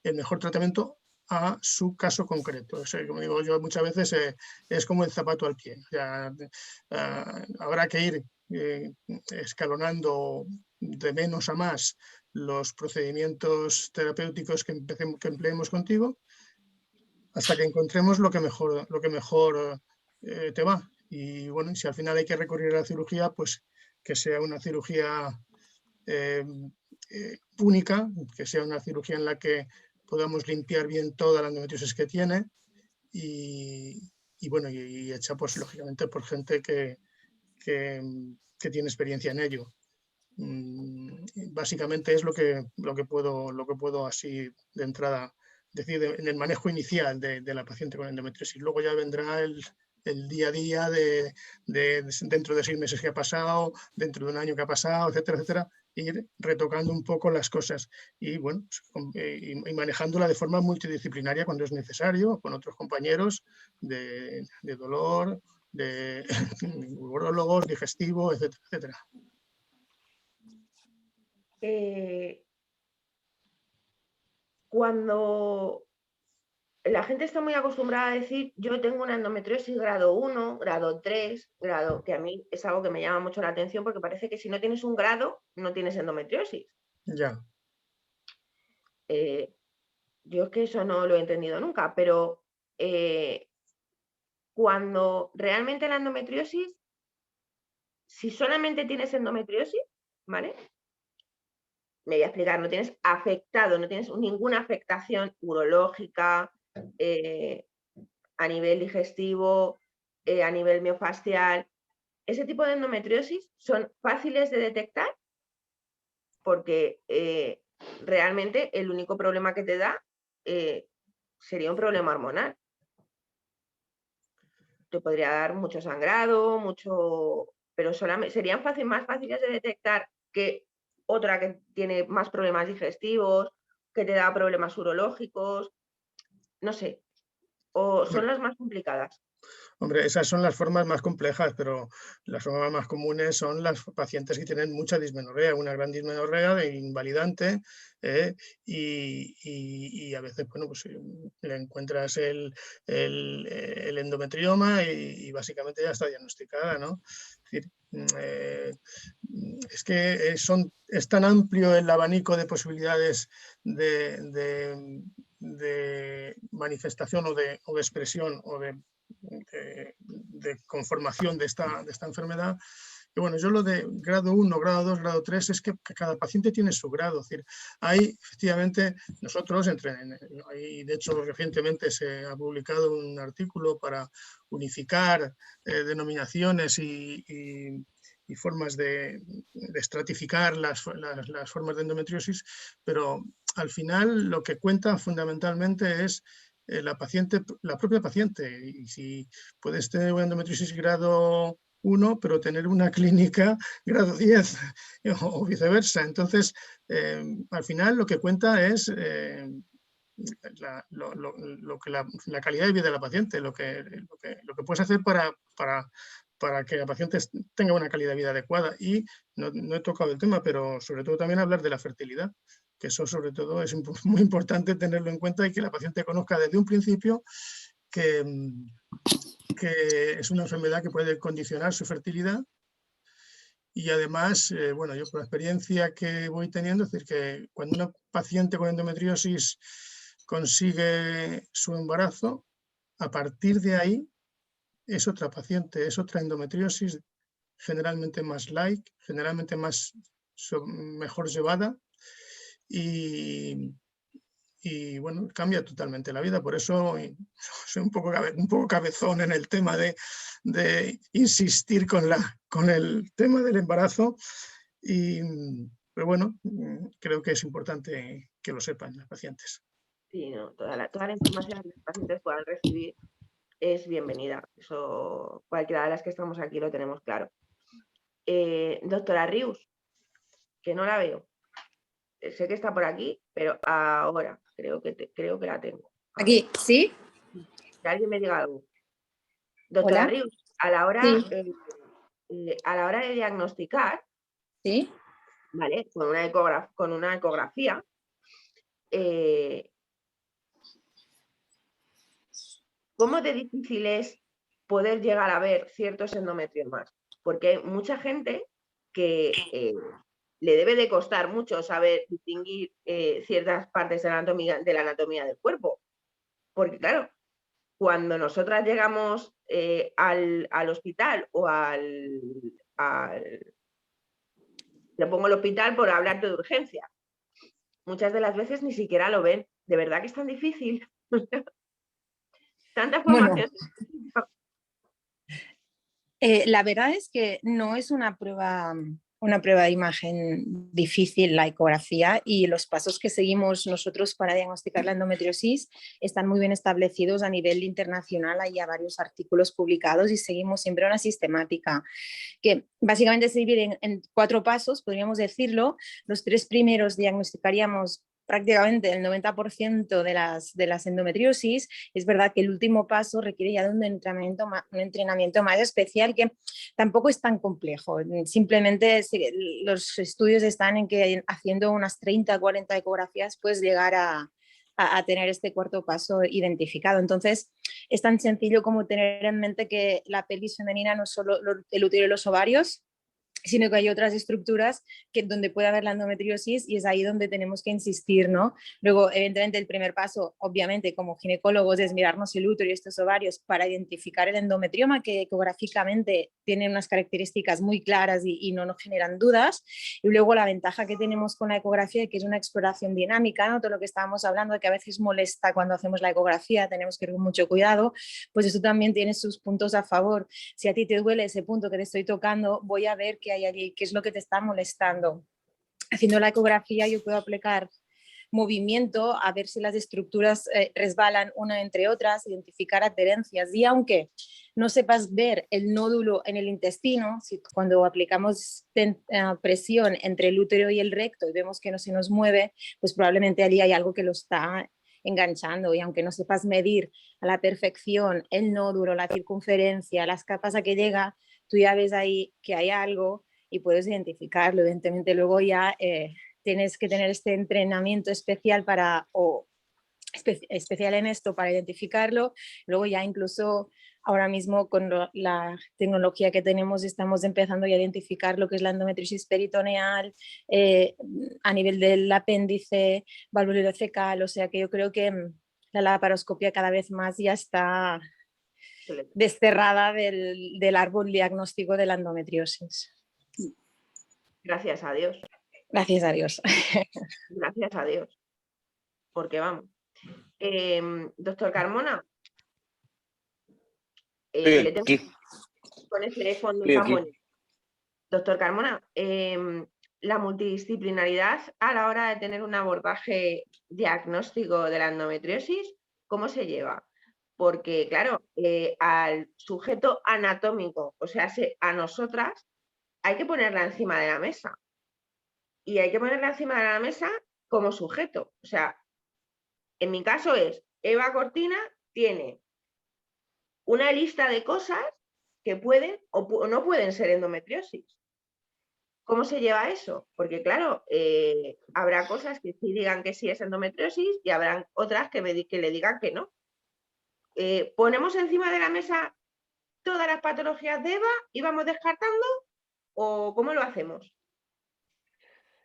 el mejor tratamiento a su caso concreto. O sea, como digo yo muchas veces, es como el zapato al pie. O sea, habrá que ir escalonando de menos a más los procedimientos terapéuticos que empleemos contigo, hasta que encontremos lo que mejor te va. Y bueno, si al final hay que recurrir a la cirugía, pues que sea una cirugía única, que sea una cirugía en la que podamos limpiar bien toda la endometriosis que tiene, y bueno, y hecha pues lógicamente por gente que tiene experiencia en ello. Básicamente es lo que puedo así de entrada decir en el manejo inicial de la paciente con endometriosis. Luego ya vendrá el día a día de dentro de 6 meses que ha pasado, dentro de un año que ha pasado, etcétera, etcétera, ir retocando un poco las cosas y bueno, y manejándola de forma multidisciplinaria cuando es necesario, con otros compañeros de dolor de urólogos, digestivo, etcétera, etcétera. Cuando la gente está muy acostumbrada a decir yo tengo una endometriosis grado 1, grado 3, grado, que a mí es algo que me llama mucho la atención porque parece que si no tienes un grado no tienes endometriosis. Ya. Yo es que eso no lo he entendido nunca, pero cuando realmente la endometriosis, si solamente tienes endometriosis, ¿vale? Me voy a explicar, no tienes afectado, no tienes ninguna afectación urológica, a nivel digestivo, a nivel miofascial. Ese tipo de endometriosis son fáciles de detectar porque realmente el único problema que te da sería un problema hormonal. Te podría dar mucho sangrado, pero solamente serían más fáciles de detectar que otra que tiene más problemas digestivos, que te da problemas urológicos, no sé, o son las más complicadas. Hombre, esas son las formas más complejas, pero las formas más comunes son las pacientes que tienen mucha dismenorrea, una gran dismenorrea invalidante, y a veces, bueno, pues le encuentras el endometrioma y básicamente ya está diagnosticada, ¿no? Es decir, es que es tan amplio el abanico de posibilidades de manifestación o de expresión o de conformación de esta enfermedad. Y bueno, yo lo de grado 1, grado 2, grado 3 es que cada paciente tiene su grado. Es decir, hay efectivamente nosotros, de hecho recientemente se ha publicado un artículo para unificar denominaciones y formas de estratificar las formas de endometriosis, pero al final lo que cuenta fundamentalmente es la propia paciente, y si puedes tener una endometriosis grado 1, pero tener una clínica grado 10 o viceversa. Entonces, al final lo que cuenta es la calidad de vida de la paciente, lo que puedes hacer para que la paciente tenga una calidad de vida adecuada. Y no he tocado el tema, pero sobre todo también hablar de la fertilidad, que eso sobre todo es muy importante tenerlo en cuenta y que la paciente conozca desde un principio que es una enfermedad que puede condicionar su fertilidad. Y además, bueno, yo por la experiencia que voy teniendo, es decir, que cuando una paciente con endometriosis consigue su embarazo, a partir de ahí es otra paciente, es otra endometriosis, generalmente más light, generalmente mejor llevada, y bueno, cambia totalmente la vida. Por eso soy un poco cabezón en el tema de insistir con el tema del embarazo, pero bueno, creo que es importante que lo sepan las pacientes. Sí, no, toda la información que los pacientes puedan recibir es bienvenida. Eso cualquiera de las que estamos aquí lo tenemos claro. Doctora Rius, que no la veo. Sé que está por aquí, pero ahora creo que la tengo. Aquí, ¿sí? Que alguien me diga algo. Doctora Hola. Rius, a la hora de diagnosticar, ¿Sí? ¿vale? Con una ecografía, ¿cómo de difícil es poder llegar a ver ciertos endometriomas? Porque hay mucha gente que le debe de costar mucho saber distinguir ciertas partes de la anatomía del cuerpo. Porque claro, cuando nosotras llegamos al hospital o le pongo el hospital por hablarte de urgencia, muchas de las veces ni siquiera lo ven. De verdad que es tan difícil. Tanta formación. Bueno, la verdad es que no es una prueba de imagen difícil, la ecografía, y los pasos que seguimos nosotros para diagnosticar la endometriosis están muy bien establecidos a nivel internacional. Hay ya varios artículos publicados y seguimos siempre una sistemática que básicamente se divide en 4 pasos, podríamos decirlo. Los 3 primeros diagnosticaríamos prácticamente el 90% de las endometriosis, es verdad que el último paso requiere ya de un entrenamiento más especial, que tampoco es tan complejo. Simplemente los estudios están en que haciendo unas 30, 40 ecografías puedes llegar a tener este cuarto paso identificado. Entonces, es tan sencillo como tener en mente que la pelvis femenina no es solo el útero y los ovarios, sino que hay otras estructuras donde puede haber la endometriosis, y es ahí donde tenemos que insistir, ¿no? Luego, evidentemente, el primer paso, obviamente, como ginecólogos, es mirarnos el útero y estos ovarios para identificar el endometrioma, que ecográficamente tiene unas características muy claras y no nos generan dudas. Y luego la ventaja que tenemos con la ecografía, que es una exploración dinámica, ¿no? Todo lo que estábamos hablando de que a veces molesta cuando hacemos la ecografía, tenemos que ir con mucho cuidado, pues eso también tiene sus puntos a favor. Si a ti te duele ese punto que te estoy tocando, voy a ver qué hay allí, qué es lo que te está molestando. Haciendo la ecografía yo puedo aplicar movimiento a ver si las estructuras resbalan una entre otras, identificar adherencias, y aunque no sepas ver el nódulo en el intestino, cuando aplicamos presión entre el útero y el recto y vemos que no se nos mueve, pues probablemente allí hay algo que lo está enganchando, y aunque no sepas medir a la perfección el nódulo, la circunferencia, las capas a que llega, tú ya ves ahí que hay algo y puedes identificarlo. Evidentemente luego ya tienes que tener este entrenamiento especial especial en esto para identificarlo. Luego ya incluso ahora mismo con la tecnología que tenemos estamos empezando ya a identificar lo que es la endometriosis peritoneal a nivel del apéndice, valvulocecal, o sea que yo creo que la laparoscopia cada vez más ya está desterrada del árbol diagnóstico de la endometriosis. Gracias a Dios. Gracias a Dios. Gracias a Dios. Porque vamos. Doctor Carmona. Le tengo con ese fondo tan bonito. Doctor Carmona, la multidisciplinaridad a la hora de tener un abordaje diagnóstico de la endometriosis, ¿cómo se lleva? Porque, claro, al sujeto anatómico, o sea, a nosotras, hay que ponerla encima de la mesa. Y hay que ponerla encima de la mesa como sujeto. O sea, en mi caso es, Eva Cortina tiene una lista de cosas que pueden o no pueden ser endometriosis. ¿Cómo se lleva eso? Porque claro, habrá cosas que sí digan que sí es endometriosis y habrán otras que le digan que no. ¿Ponemos encima de la mesa todas las patologías de Eva y vamos descartando? ¿O cómo lo hacemos?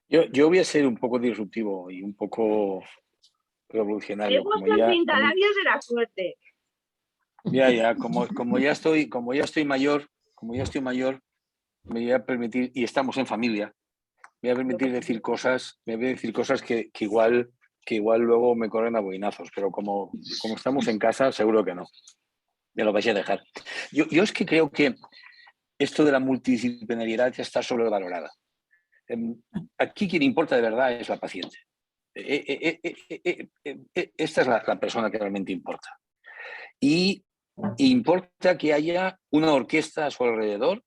Yo voy a ser un poco disruptivo y un poco revolucionario. He puesto el pintalabios de la suerte. Ya, como ya estoy mayor, me voy a permitir, y estamos en familia, me voy a permitir decir cosas, que igual luego me corren a boinazos, pero como estamos en casa, seguro que no. Me lo vais a dejar. Yo es que creo que esto de la multidisciplinariedad ya está sobrevalorada. Aquí quien importa de verdad es la paciente. Esta es la persona que realmente importa. Y importa que haya una orquesta a su alrededor,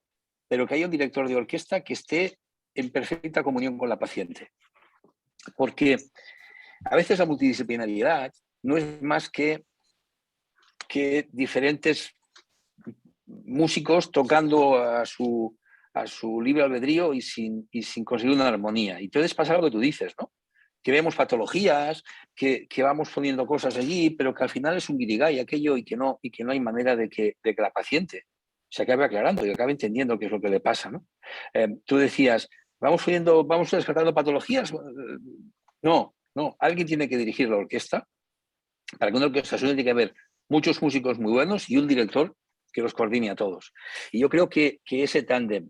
pero que haya un director de orquesta que esté en perfecta comunión con la paciente. Porque a veces la multidisciplinariedad no es más que diferentes músicos tocando a su libre albedrío y sin conseguir una armonía. Y entonces pasa lo que tú dices, ¿no? Que vemos patologías, que vamos poniendo cosas allí, pero que al final es un guirigay aquello y que no hay manera de que la paciente se acabe aclarando y acabe entendiendo qué es lo que le pasa, ¿no? Tú decías, vamos descartando patologías. No, alguien tiene que dirigir la orquesta. Para que una orquesta suene tiene que haber muchos músicos muy buenos y un director que los coordine a todos. Y yo creo que ese tándem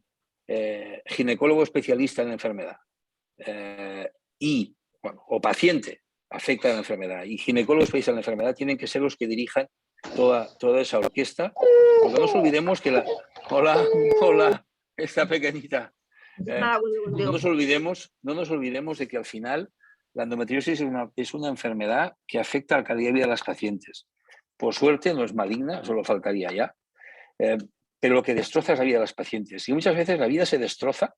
ginecólogo especialista en la enfermedad o paciente afecta a la enfermedad y ginecólogo especialista en la enfermedad tienen que ser los que dirijan toda esa orquesta. Porque no nos olvidemos que Hola, esta pequeñita. No nos olvidemos de que al final la endometriosis es una enfermedad que afecta a la calidad de vida de las pacientes. Por suerte no es maligna, solo faltaría ya. Pero lo que destroza es la vida de las pacientes. Y muchas veces la vida se destroza,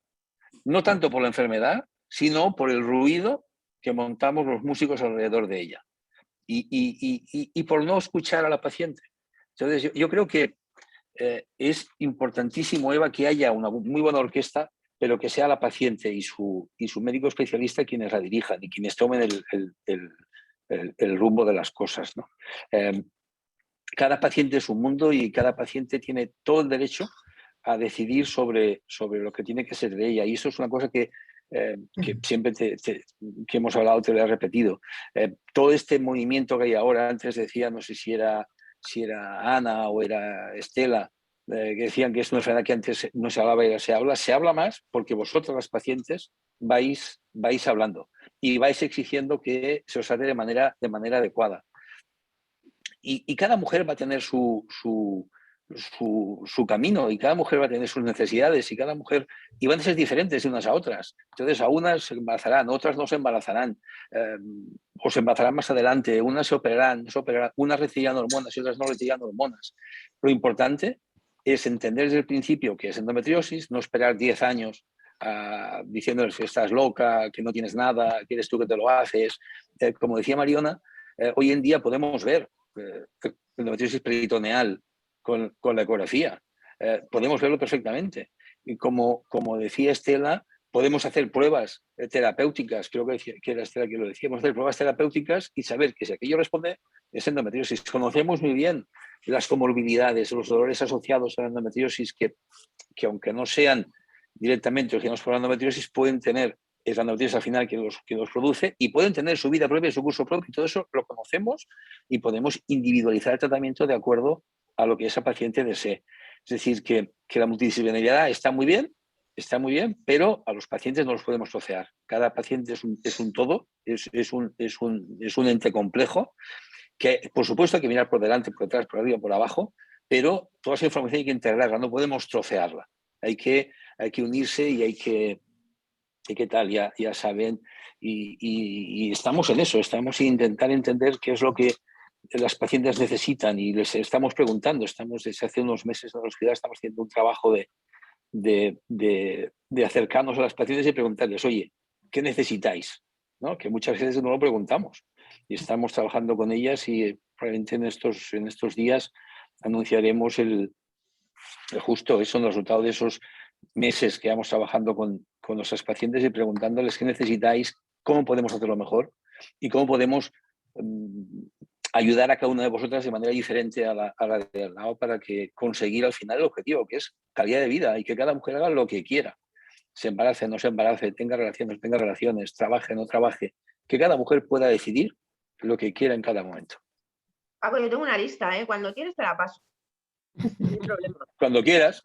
no tanto por la enfermedad, sino por el ruido que montamos los músicos alrededor de ella y por no escuchar a la paciente. Entonces, yo creo que es importantísimo, Eva, que haya una muy buena orquesta, pero que sea la paciente y su médico especialista quienes la dirijan y quienes tomen el rumbo de las cosas, ¿no? Cada paciente es un mundo y cada paciente tiene todo el derecho a decidir sobre lo que tiene que ser de ella. Y eso es una cosa que siempre que hemos hablado te lo he repetido. Todo este movimiento que hay ahora, antes decía, no sé si era Ana o era Estela, que decían que es una enfermedad que antes no se hablaba y ahora se habla más porque vosotros, las pacientes, vais hablando y vais exigiendo que se os haga de manera adecuada. Y cada mujer va a tener su camino y cada mujer va a tener sus necesidades y van a ser diferentes de unas a otras. Entonces, a unas se embarazarán, otras no se embarazarán o se embarazarán más adelante, unas se operarán, unas recibirán hormonas y otras no recibirán hormonas. Lo importante es entender desde el principio que es endometriosis, no esperar 10 años diciéndoles que estás loca, que no tienes nada, que eres tú que te lo haces. Como decía Mariona, hoy en día podemos ver endometriosis peritoneal con la ecografía. Podemos verlo perfectamente. Y como decía Estela, podemos hacer pruebas terapéuticas, creo que era Estela que lo decía, podemos hacer pruebas terapéuticas y saber que si aquello responde es endometriosis. Conocemos muy bien las comorbilidades, los dolores asociados a la endometriosis que aunque no sean directamente originados por la endometriosis, pueden tener es la endometriosis al final que los produce y pueden tener su vida propia y su curso propio y todo eso lo conocemos y podemos individualizar el tratamiento de acuerdo a lo que esa paciente desee. Es decir, que la multidisciplinariedad está muy bien, pero a los pacientes no los podemos trocear. Cada paciente es un todo, es un ente complejo que, por supuesto, hay que mirar por delante, por detrás, por arriba, por abajo, pero toda esa información hay que integrarla, no podemos trocearla. Hay que unirse y hay que tal, ya saben, y estamos en eso, estamos en intentar entender qué es lo que las pacientes necesitan y les estamos preguntando, desde hace unos meses en la hospital estamos haciendo un trabajo de acercarnos a las pacientes y preguntarles, oye, ¿qué necesitáis? ¿No? Que muchas veces no lo preguntamos y estamos trabajando con ellas y probablemente en estos días anunciaremos justo eso, el resultado de esos meses que vamos trabajando con nuestras pacientes y preguntándoles qué necesitáis, cómo podemos hacerlo mejor y cómo podemos ayudar a cada una de vosotras de manera diferente a la de al lado para que conseguir al final el objetivo, que es calidad de vida y que cada mujer haga lo que quiera. Se embarace, no se embarace, tenga relaciones, trabaje, no trabaje. Que cada mujer pueda decidir lo que quiera en cada momento. Paco, yo tengo una lista, ¿eh? Cuando quieres te la paso. No hay problema. Cuando quieras.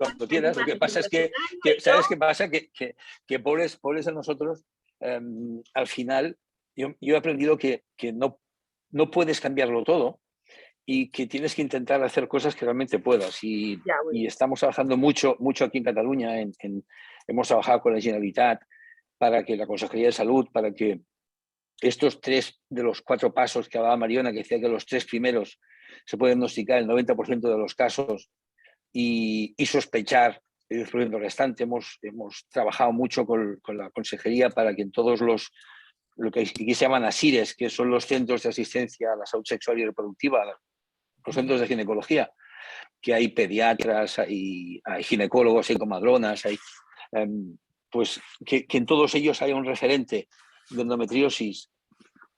Lo que pasa es que ¿sabes qué pasa? Que pobres de nosotros, al final, yo he aprendido que no puedes cambiarlo todo y que tienes que intentar hacer cosas que realmente puedas. Y estamos trabajando mucho aquí en Cataluña. Hemos trabajado con la Generalitat para que la Consejería de Salud, para que estos 3 de los 4 pasos que hablaba Mariona, que decía que los 3 primeros se pueden diagnosticar el 90% de los casos y sospechar el 10% restante. Hemos trabajado mucho con la Consejería para que en todos lo que aquí se llaman ASIRES, que son los centros de asistencia a la salud sexual y reproductiva, los centros de ginecología, que hay pediatras, hay ginecólogos, hay comadronas, pues que en todos ellos haya un referente de endometriosis,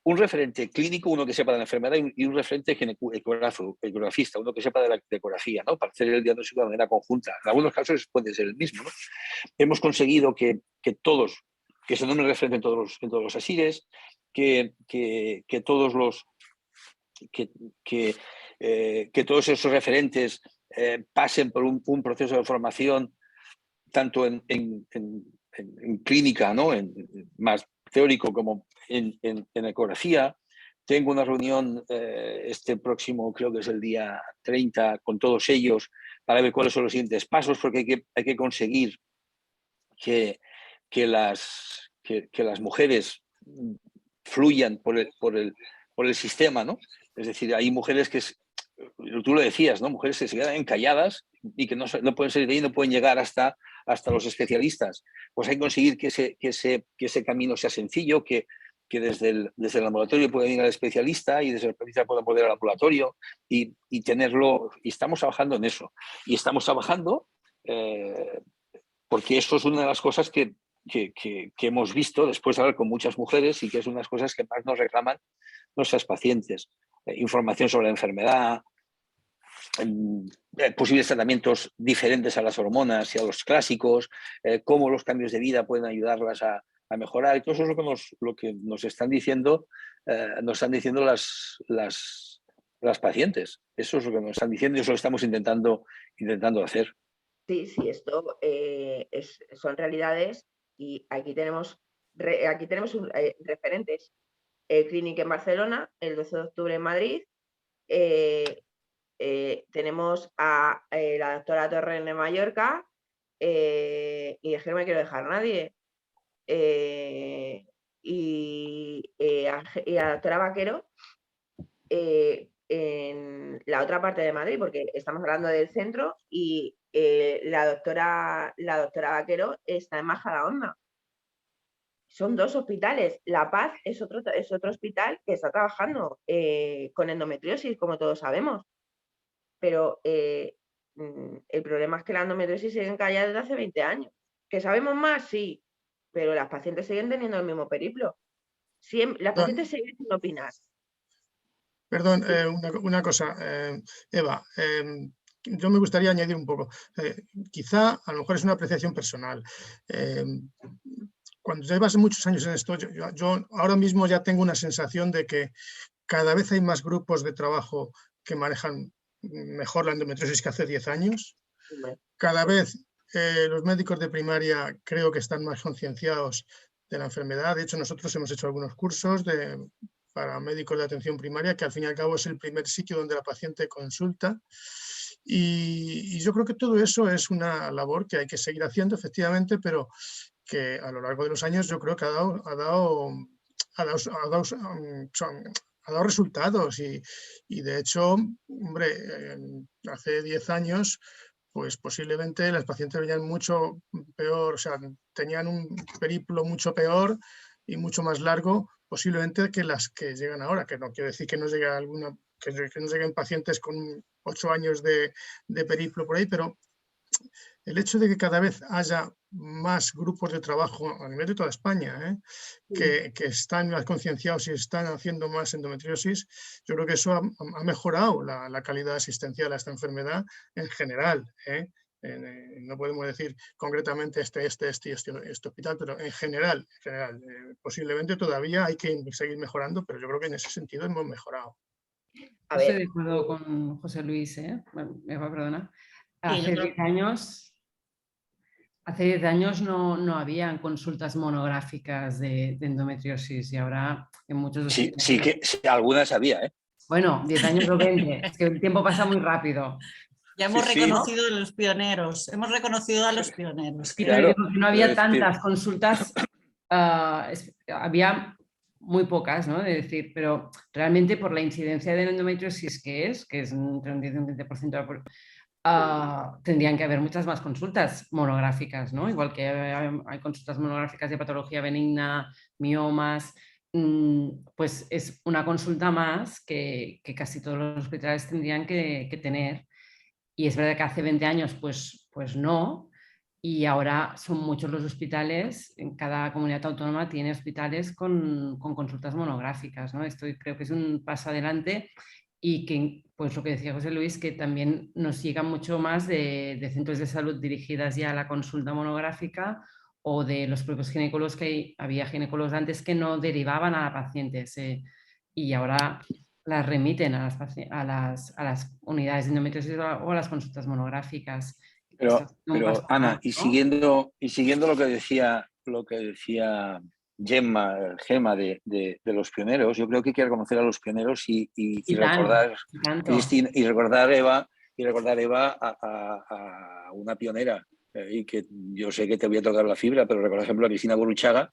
un referente clínico, uno que sepa de la enfermedad y un referente ecografista, uno que sepa de la ecografía, ¿no? Para hacer el diagnóstico de manera conjunta. En algunos casos puede ser el mismo, ¿no? Hemos conseguido que se nombre referente en todos los asires, que todos esos referentes pasen por un proceso de formación tanto en clínica, ¿no? Más teórico como en ecografía. Tengo una reunión este próximo, creo que es el día 30, con todos ellos para ver cuáles son los siguientes pasos, porque hay que conseguir que las mujeres fluyan por el sistema, ¿no? Es decir, hay mujeres que, tú lo decías, ¿no? Mujeres que se quedan encalladas y que no pueden salir de ahí, no pueden llegar hasta los especialistas. Pues hay que conseguir que ese camino sea sencillo, que que desde el laboratorio pueden ir al especialista y desde el especialista pueden volver al ambulatorio y tenerlo. Y estamos trabajando en eso. Y estamos trabajando porque eso es una de las cosas que hemos visto después de hablar con muchas mujeres y que es una de las cosas que más nos reclaman nuestras pacientes. Información sobre la enfermedad, posibles tratamientos diferentes a las hormonas y a los clásicos, cómo los cambios de vida pueden ayudarlas a mejorar. Y todo eso es lo que nos están diciendo, las pacientes. Eso es lo que nos están diciendo y eso lo estamos intentando hacer. Sí, esto son realidades y aquí tenemos referentes. El Clinic en Barcelona, el 12 de octubre en Madrid. Tenemos a la doctora Torrent en Mallorca y es que no me quiero dejar a nadie. Y a la doctora Vaquero en la otra parte de Madrid, porque estamos hablando del centro y la doctora Vaquero está en Majadahonda. Son 2 hospitales. La Paz es otro hospital que está trabajando con endometriosis, como todos sabemos. Pero el problema es que la endometriosis sigue callada desde hace 20 años. ¿Que sabemos más? Sí, pero las pacientes siguen teniendo el mismo periplo. Las pacientes siguen sin opinar. Perdón, una cosa, Eva, yo me gustaría añadir un poco. Quizá a lo mejor es una apreciación personal. Cuando llevas muchos años en esto, yo ahora mismo ya tengo una sensación de que cada vez hay más grupos de trabajo que manejan mejor la endometriosis que hace 10 años. Cada vez los médicos de primaria creo que están más concienciados de la enfermedad. De hecho, nosotros hemos hecho algunos cursos para médicos de atención primaria, que al fin y al cabo es el primer sitio donde la paciente consulta. Y yo creo que todo eso es una labor que hay que seguir haciendo, efectivamente, pero que a lo largo de los años yo creo que ha dado resultados y de hecho, hombre, hace 10 años pues posiblemente las pacientes venían mucho peor, o sea, tenían un periplo mucho peor y mucho más largo posiblemente que las que llegan ahora, que no quiere decir que no llegue que no lleguen pacientes con 8 años de periplo por ahí, pero el hecho de que cada vez haya más grupos de trabajo a nivel de toda España, que están más concienciados y están haciendo más endometriosis, yo creo que eso ha mejorado la calidad asistencial a esta enfermedad en general. No podemos decir concretamente este hospital, pero en general. Posiblemente todavía hay que seguir mejorando, pero yo creo que en ese sentido hemos mejorado. Estoy de acuerdo con José Luis, Bueno, Eva, perdona. Hace 10 años no habían consultas monográficas de endometriosis y ahora en muchos hospitales... Sí, que algunas había, Bueno, 10 años o 20, es que el tiempo pasa muy rápido. Ya hemos reconocido a los pioneros, hemos reconocido a los pioneros. Sí, pero no había tantas consultas, había muy pocas, ¿no? Es decir, pero realmente por la incidencia de la endometriosis que es entre un 10 y un 20%, tendrían que haber muchas más consultas monográficas, ¿no? Igual que hay consultas monográficas de patología benigna, miomas, pues es una consulta más que casi todos los hospitales tendrían que tener. Y es verdad que hace 20 años pues no, y ahora son muchos los hospitales, en cada comunidad autónoma tiene hospitales con consultas monográficas, ¿no? Esto creo que es un paso adelante y que, pues lo que decía José Luis, que también nos llega mucho más de centros de salud dirigidas ya a la consulta monográfica o de los propios ginecólogos, que había ginecólogos antes que no derivaban a pacientes y ahora las remiten a las unidades de endometriosis o a las consultas monográficas. Pero Ana, ¿no? y siguiendo lo que decía Gemma de los pioneros, yo creo que hay que reconocer a los pioneros y recordar Cristina, y recordar Eva a una pionera, y que yo sé que te voy a tocar la fibra, pero por ejemplo a Cristina Gurruchaga,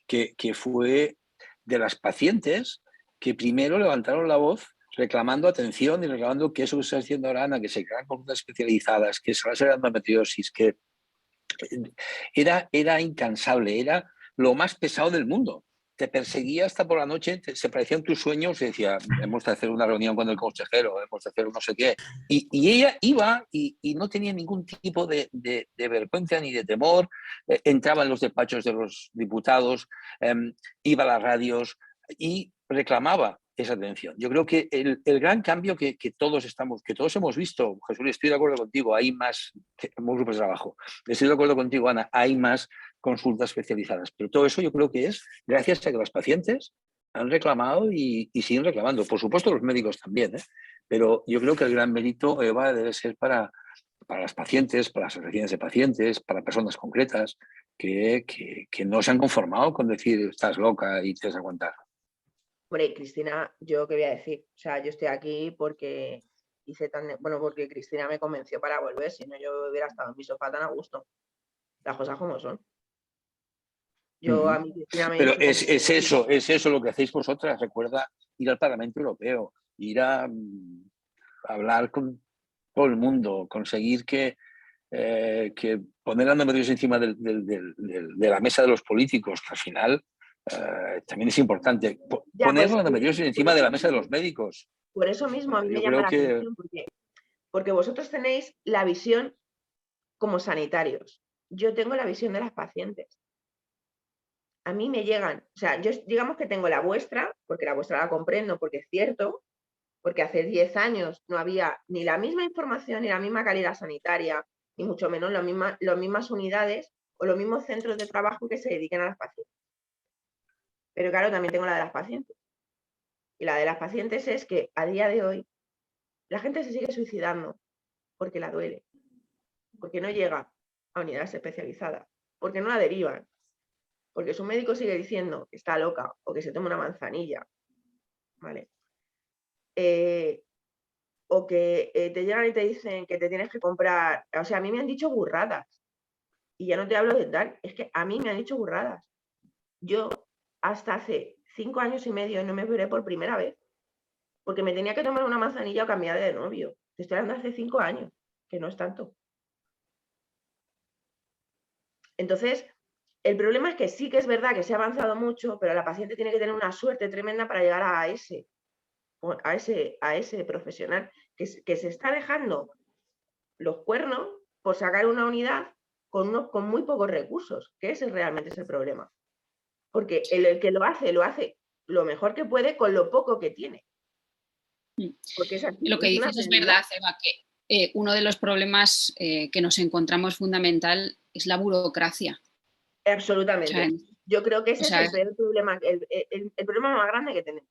que fue de las pacientes que primero levantaron la voz reclamando atención y reclamando que eso que está haciendo ahora Ana, que se crean consultas especializadas, que se va a hacer endometriosis, que era incansable, era lo más pesado del mundo. te perseguía hasta por la noche, se parecían tus sueños y decía, hemos de hacer una reunión con el consejero, hemos de hacer no sé qué. Y ella iba y no tenía ningún tipo de vergüenza ni de temor, entraba en los despachos de los diputados, iba a las radios y reclamaba esa atención. Yo creo que el gran cambio que todos hemos visto, Jesús, estoy de acuerdo contigo, hay más grupos de trabajo, estoy de acuerdo contigo, Ana, hay más consultas especializadas, pero todo eso yo creo que es gracias a que los pacientes han reclamado y siguen reclamando. Por supuesto los médicos también, pero yo creo que el gran mérito, Eva, debe ser para las pacientes, para las asociaciones de pacientes, para personas concretas que no se han conformado con decir estás loca y tienes que aguantar. Hombre, Cristina, yo qué voy a decir, o sea, yo estoy aquí porque porque Cristina me convenció para volver, si no yo hubiera estado en mi sofá tan a gusto. Las cosas como son. A mí Cristina me Pero dijo, es eso lo que hacéis vosotras. Recuerda ir al Parlamento Europeo, ir a hablar con todo el mundo, conseguir que poner la endometriosis encima de la mesa de los políticos, que al final también es importante. Poner la endometriosis encima de la mesa de los médicos. Por eso mismo a mí me llama la atención, porque vosotros tenéis la visión como sanitarios. Yo tengo la visión de las pacientes. A mí me llegan, o sea, yo digamos que tengo la vuestra, porque la vuestra la comprendo, porque es cierto, porque hace 10 años no había ni la misma información, ni la misma calidad sanitaria, ni mucho menos las mismas unidades o los mismos centros de trabajo que se dediquen a las pacientes. Pero claro, también tengo la de las pacientes. Y la de las pacientes es que a día de hoy la gente se sigue suicidando porque la duele, porque no llega a unidades especializadas, porque no la derivan, porque su médico sigue diciendo que está loca o que se toma una manzanilla, ¿vale? O que te llegan y te dicen que te tienes que comprar, o sea, a mí me han dicho burradas, y ya no te hablo de tal, es que a mí me han dicho burradas. Yo hasta hace 5 años y medio no me operé por primera vez, porque me tenía que tomar una manzanilla o cambiar de novio. Te estoy hablando de hace 5 años, que no es tanto. Entonces, el problema es que sí que es verdad que se ha avanzado mucho, pero la paciente tiene que tener una suerte tremenda para llegar a ese profesional que se está dejando los cuernos por sacar una unidad con muy pocos recursos, que ese realmente es el problema. Porque el que lo hace lo mejor que puede con lo poco que tiene. Porque es así, lo que dices es verdad, Eva, que uno de los problemas que nos encontramos fundamental es la burocracia. Absolutamente. O sea, yo creo que ese es el peor problema, el problema más grande que tenemos.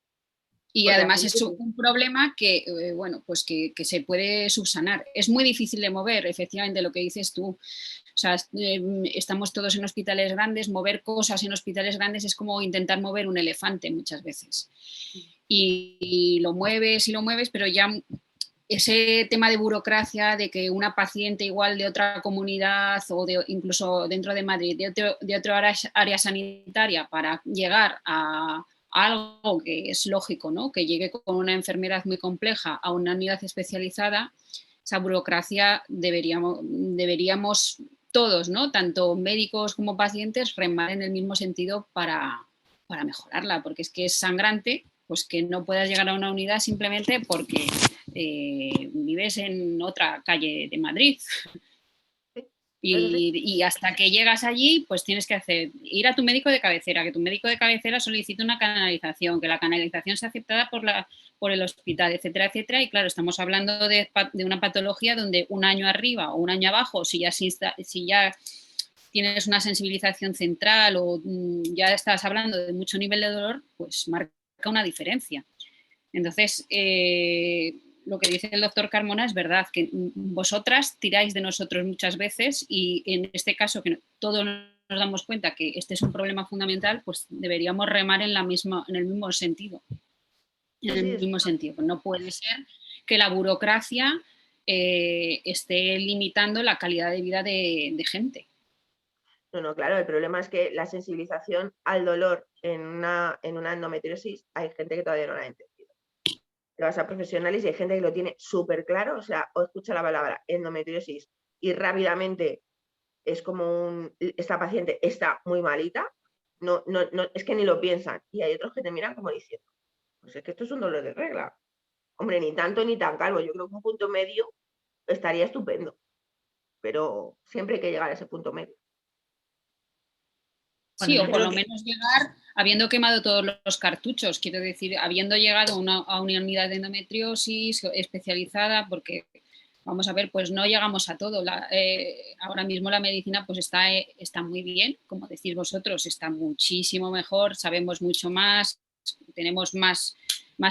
Y porque además es un problema que, bueno, pues que se puede subsanar. Es muy difícil de mover, efectivamente, lo que dices tú. O sea, estamos todos en hospitales grandes, mover cosas en hospitales grandes es como intentar mover un elefante muchas veces. Y lo mueves, pero ya ese tema de burocracia, de que una paciente igual de otra comunidad o incluso dentro de Madrid, de otra área sanitaria, para llegar a algo que es lógico, ¿no? Que llegue con una enfermedad muy compleja a una unidad especializada, esa burocracia deberíamos todos, ¿no? Tanto médicos como pacientes, remar en el mismo sentido para mejorarla, porque es que es sangrante pues que no puedas llegar a una unidad simplemente porque vives en otra calle de Madrid. Y hasta que llegas allí, pues tienes que ir a tu médico de cabecera, que tu médico de cabecera solicite una canalización, que la canalización sea aceptada por el hospital, etcétera, etcétera. Y claro, estamos hablando de una patología donde un año arriba o un año abajo, si ya tienes una sensibilización central o ya estás hablando de mucho nivel de dolor, pues marca una diferencia. Entonces, lo que dice el doctor Carmona es verdad, que vosotras tiráis de nosotros muchas veces y en este caso que todos nos damos cuenta que este es un problema fundamental, pues deberíamos remar en el mismo sentido. No puede ser que la burocracia esté limitando la calidad de vida de gente. No, claro, el problema es que la sensibilización al dolor en una endometriosis hay gente que todavía no la ha entendido. Te vas a profesionales y hay gente que lo tiene súper claro, o sea, o escucha la palabra endometriosis y rápidamente es como esta paciente está muy malita, es que ni lo piensan. Y hay otros que te miran como diciendo, pues es que esto es un dolor de regla. Hombre, ni tanto ni tan calvo. Yo creo que un punto medio estaría estupendo. Pero siempre hay que llegar a ese punto medio. Sí, Bueno, o yo por creo lo que- menos llegar habiendo quemado todos los cartuchos, quiero decir, habiendo llegado a una unidad de endometriosis especializada, porque vamos a ver, pues no llegamos a todo. Ahora mismo la medicina pues está muy bien, como decís vosotros, está muchísimo mejor, sabemos mucho más, tenemos más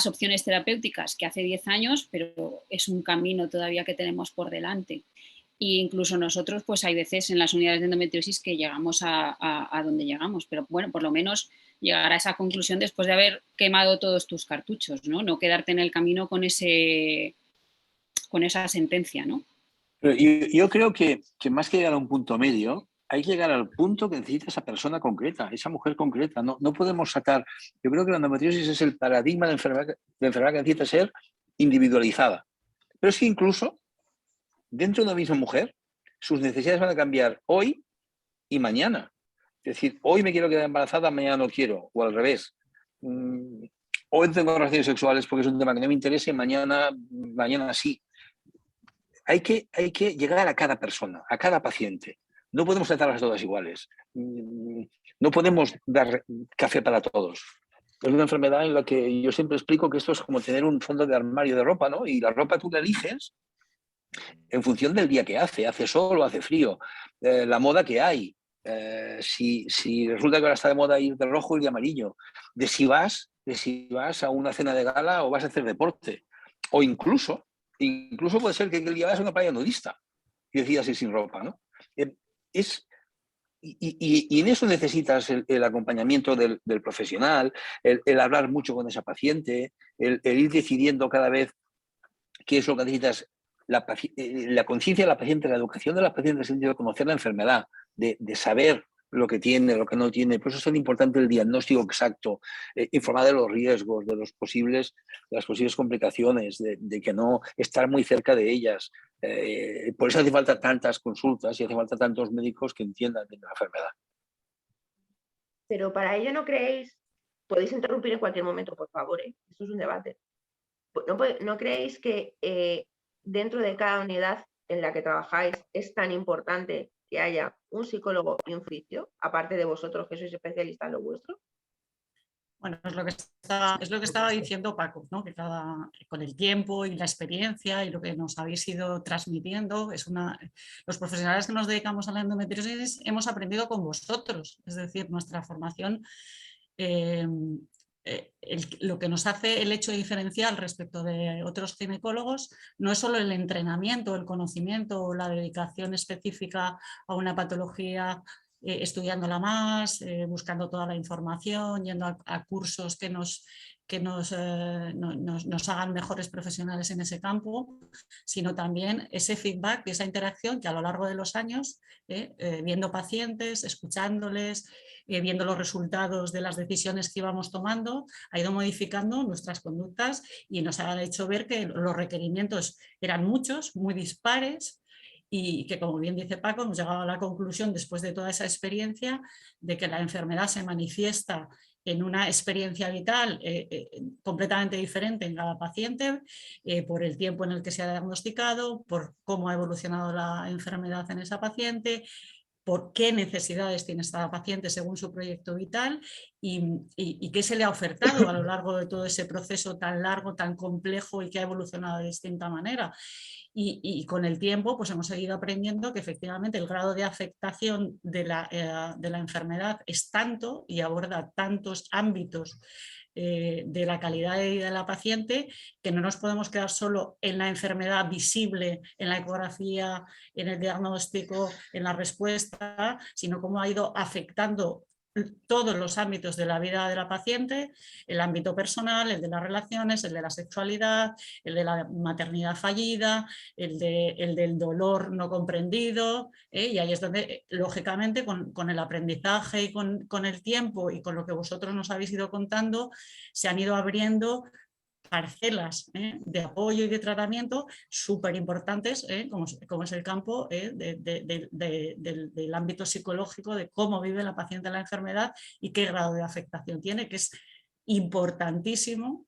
opciones terapéuticas que hace 10 años, pero es un camino todavía que tenemos por delante. E incluso nosotros, pues hay veces en las unidades de endometriosis que llegamos a donde llegamos, pero bueno, por lo menos llegar a esa conclusión después de haber quemado todos tus cartuchos, ¿no? No quedarte en el camino con esa sentencia, ¿no? Pero yo creo que más que llegar a un punto medio, hay que llegar al punto que necesita esa persona concreta, esa mujer concreta. No podemos sacar. Yo creo que la endometriosis es el paradigma de enfermedad que necesita ser individualizada. Pero es que incluso dentro de una misma mujer, sus necesidades van a cambiar hoy y mañana. Es decir, hoy me quiero quedar embarazada, mañana no quiero, o al revés. Hoy tengo relaciones sexuales porque es un tema que no me interesa y mañana sí. Hay que llegar a cada persona, a cada paciente. No podemos tratarlas todas iguales. No podemos dar café para todos. Es una enfermedad en la que yo siempre explico que esto es como tener un fondo de armario de ropa, ¿no? Y la ropa tú la eliges en función del día que hace sol o hace frío, la moda que hay, si resulta que ahora está de moda ir de rojo y de amarillo, de si vas a una cena de gala o vas a hacer deporte, o incluso puede ser que el día vayas a una playa nudista y decidas ir sin ropa, ¿no? Y en eso necesitas el acompañamiento del profesional, el hablar mucho con esa paciente, el ir decidiendo cada vez qué es lo que necesitas. La conciencia de la paciente, la educación de la paciente, en el sentido de conocer la enfermedad, de saber lo que tiene, lo que no tiene. Por eso es tan importante el diagnóstico exacto, informar de los riesgos, de las posibles complicaciones, de que no estar muy cerca de ellas. Por eso hace falta tantas consultas y hace falta tantos médicos que entiendan de la enfermedad. Pero para ello no creéis, podéis interrumpir en cualquier momento, por favor, esto es un debate. ¿No creéis que dentro de cada unidad en la que trabajáis es tan importante que haya un psicólogo y un fisio, aparte de vosotros que sois especialistas en lo vuestro? Bueno, es lo que estaba diciendo Paco, ¿no? Que con el tiempo y la experiencia y lo que nos habéis ido transmitiendo, los profesionales que nos dedicamos a la endometriosis hemos aprendido con vosotros, es decir, nuestra formación, lo que nos hace el hecho diferencial respecto de otros ginecólogos no es solo el entrenamiento, el conocimiento o la dedicación específica a una patología, estudiándola más, buscando toda la información, yendo a cursos que nos hagan mejores profesionales en ese campo, sino también ese feedback y esa interacción que a lo largo de los años, viendo pacientes, escuchándoles, viendo los resultados de las decisiones que íbamos tomando, ha ido modificando nuestras conductas y nos ha hecho ver que los requerimientos eran muchos, muy dispares, y que, como bien dice Paco, hemos llegado a la conclusión después de toda esa experiencia de que la enfermedad se manifiesta en una experiencia vital completamente diferente en cada paciente, por el tiempo en el que se ha diagnosticado, por cómo ha evolucionado la enfermedad en esa paciente, por qué necesidades tiene esta paciente según su proyecto vital y qué se le ha ofertado a lo largo de todo ese proceso tan largo, tan complejo y que ha evolucionado de distinta manera. Y con el tiempo pues hemos seguido aprendiendo que efectivamente el grado de afectación de la enfermedad es tanto y aborda tantos ámbitos de la calidad de vida de la paciente, que no nos podemos quedar solo en la enfermedad visible, en la ecografía, en el diagnóstico, en la respuesta, sino cómo ha ido afectando todos los ámbitos de la vida de la paciente, el ámbito personal, el de las relaciones, el de la sexualidad, el de la maternidad fallida, el del dolor no comprendido, y ahí es donde, lógicamente, con el aprendizaje y con el tiempo y con lo que vosotros nos habéis ido contando, se han ido abriendo parcelas de apoyo y de tratamiento súper importantes, como es el campo del ámbito psicológico, de cómo vive la paciente la enfermedad y qué grado de afectación tiene, que es importantísimo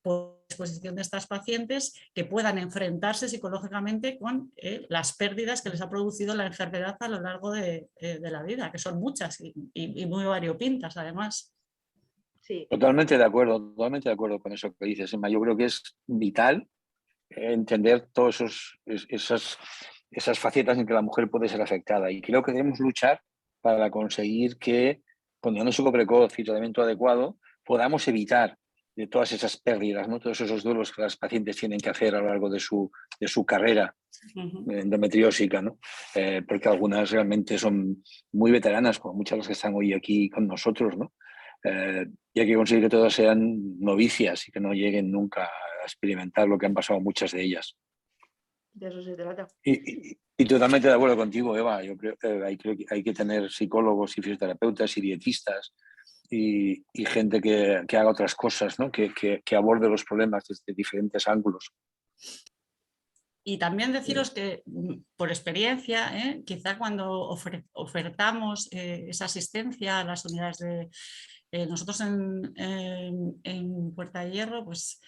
por disposición de estas pacientes que puedan enfrentarse psicológicamente con las pérdidas que les ha producido la enfermedad a lo largo de la vida, que son muchas y muy variopintas además. Sí. Totalmente de acuerdo con eso que dices, Emma. Yo creo que es vital entender todas esas facetas en que la mujer puede ser afectada, y creo que debemos luchar para conseguir que con diagnóstico precoz y tratamiento adecuado podamos evitar de todas esas pérdidas, ¿no? Todos esos duelos que las pacientes tienen que hacer a lo largo de su carrera endometriósica, ¿no? Porque algunas realmente son muy veteranas, como muchas de las que están hoy aquí con nosotros, ¿no? Y hay que conseguir que todas sean novicias y que no lleguen nunca a experimentar lo que han pasado muchas de ellas. De eso se trata. Y totalmente de acuerdo contigo, Eva. Yo creo que hay que tener psicólogos y fisioterapeutas y dietistas y gente que haga otras cosas, ¿no? Que aborde los problemas desde diferentes ángulos. Y también deciros que, por experiencia, quizá cuando ofertamos esa asistencia a las unidades de... nosotros en Puerta de Hierro, pues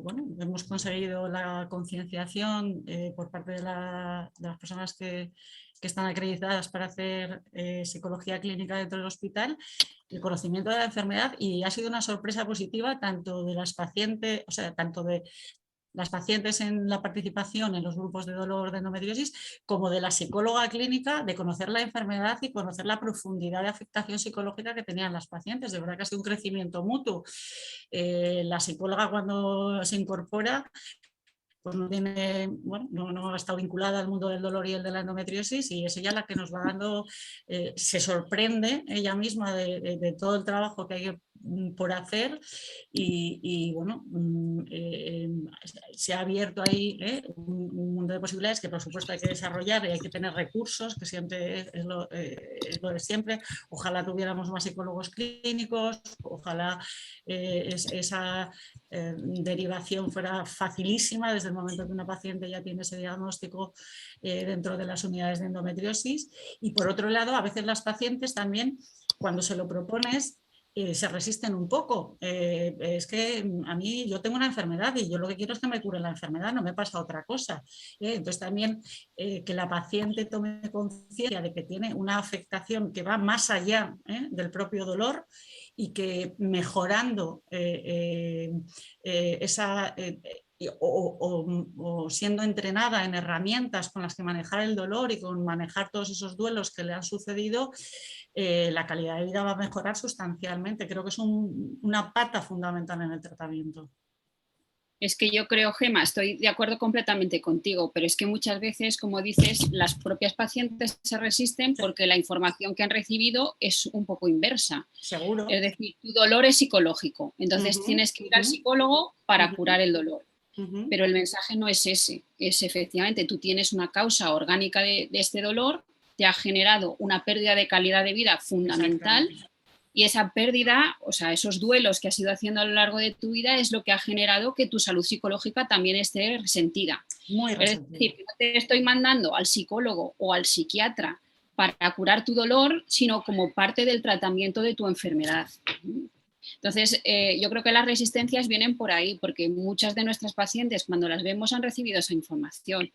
bueno, hemos conseguido la concienciación por parte de las personas que están acreditadas para hacer psicología clínica dentro del hospital, el conocimiento de la enfermedad, y ha sido una sorpresa positiva tanto de las pacientes, o sea, tanto de las pacientes en la participación en los grupos de dolor de endometriosis, como de la psicóloga clínica, de conocer la enfermedad y conocer la profundidad de afectación psicológica que tenían las pacientes. De verdad que ha sido un crecimiento mutuo. La psicóloga, cuando se incorpora, pues no tiene, bueno, no ha estado vinculada al mundo del dolor y el de la endometriosis, y es ella la que nos va dando, se sorprende ella misma de todo el trabajo que hay por hacer, y bueno, se ha abierto ahí un mundo de posibilidades que por supuesto hay que desarrollar y hay que tener recursos, que siempre es lo de siempre. Ojalá tuviéramos más psicólogos clínicos, ojalá esa derivación fuera facilísima desde el momento que una paciente ya tiene ese diagnóstico dentro de las unidades de endometriosis. Y por otro lado, a veces las pacientes también, cuando se lo propones, se resisten un poco. Es que a mí, yo tengo una enfermedad y yo lo que quiero es que me cure la enfermedad, no me pasa otra cosa. Entonces también que la paciente tome conciencia de que tiene una afectación que va más allá del propio dolor, y que mejorando esa... o siendo entrenada en herramientas con las que manejar el dolor y con manejar todos esos duelos que le han sucedido, la calidad de vida va a mejorar sustancialmente. Creo que es una pata fundamental en el tratamiento. Es que yo creo, Gemma, estoy de acuerdo completamente contigo, pero es que muchas veces, como dices, las propias pacientes se resisten porque la información que han recibido es un poco inversa. Seguro. Es decir, tu dolor es psicológico, entonces tienes que ir al psicólogo para curar el dolor. Pero el mensaje no es ese, es efectivamente tú tienes una causa orgánica de este dolor, te ha generado una pérdida de calidad de vida fundamental, y esa pérdida, o sea, esos duelos que has ido haciendo a lo largo de tu vida es lo que ha generado que tu salud psicológica también esté resentida. Muy resentida. Es decir, que no te estoy mandando al psicólogo o al psiquiatra para curar tu dolor, sino como parte del tratamiento de tu enfermedad. Entonces, yo creo que las resistencias vienen por ahí, porque muchas de nuestras pacientes, cuando las vemos, han recibido esa información.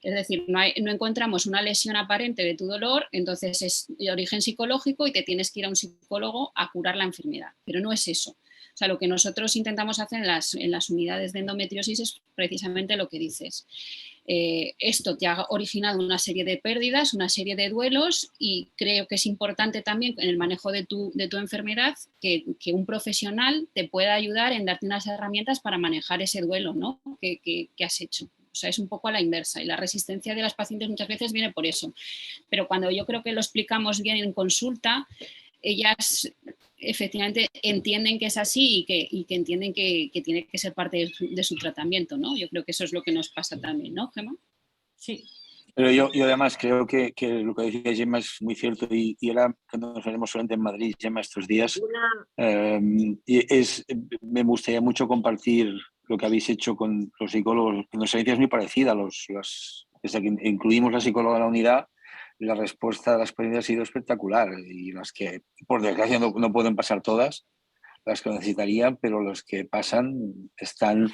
Es decir, no encontramos una lesión aparente de tu dolor, entonces es de origen psicológico y te tienes que ir a un psicólogo a curar la enfermedad. Pero no es eso. O sea, lo que nosotros intentamos hacer en las unidades de endometriosis es precisamente lo que dices. Esto te ha originado una serie de pérdidas, una serie de duelos, y creo que es importante también en el manejo de tu enfermedad que un profesional te pueda ayudar en darte unas herramientas para manejar ese duelo, ¿no? que has hecho. O sea, es un poco a la inversa, y la resistencia de las pacientes muchas veces viene por eso. Pero cuando yo creo que lo explicamos bien en consulta, ellas efectivamente entienden que es así y que entienden que tiene que ser parte de su tratamiento, ¿no? Yo creo que eso es lo que nos pasa también, ¿no, Gemma? Sí, Pero yo además creo que lo que decía Gemma es muy cierto y ahora que nos veremos solamente en Madrid, Gemma, estos días, me gustaría mucho compartir lo que habéis hecho con los psicólogos. Nuestra experiencia es muy parecida. Desde que incluimos la psicóloga en la unidad, la respuesta de la experiencia ha sido espectacular y las que, por desgracia, no pueden pasar todas, las que necesitarían, pero los que pasan están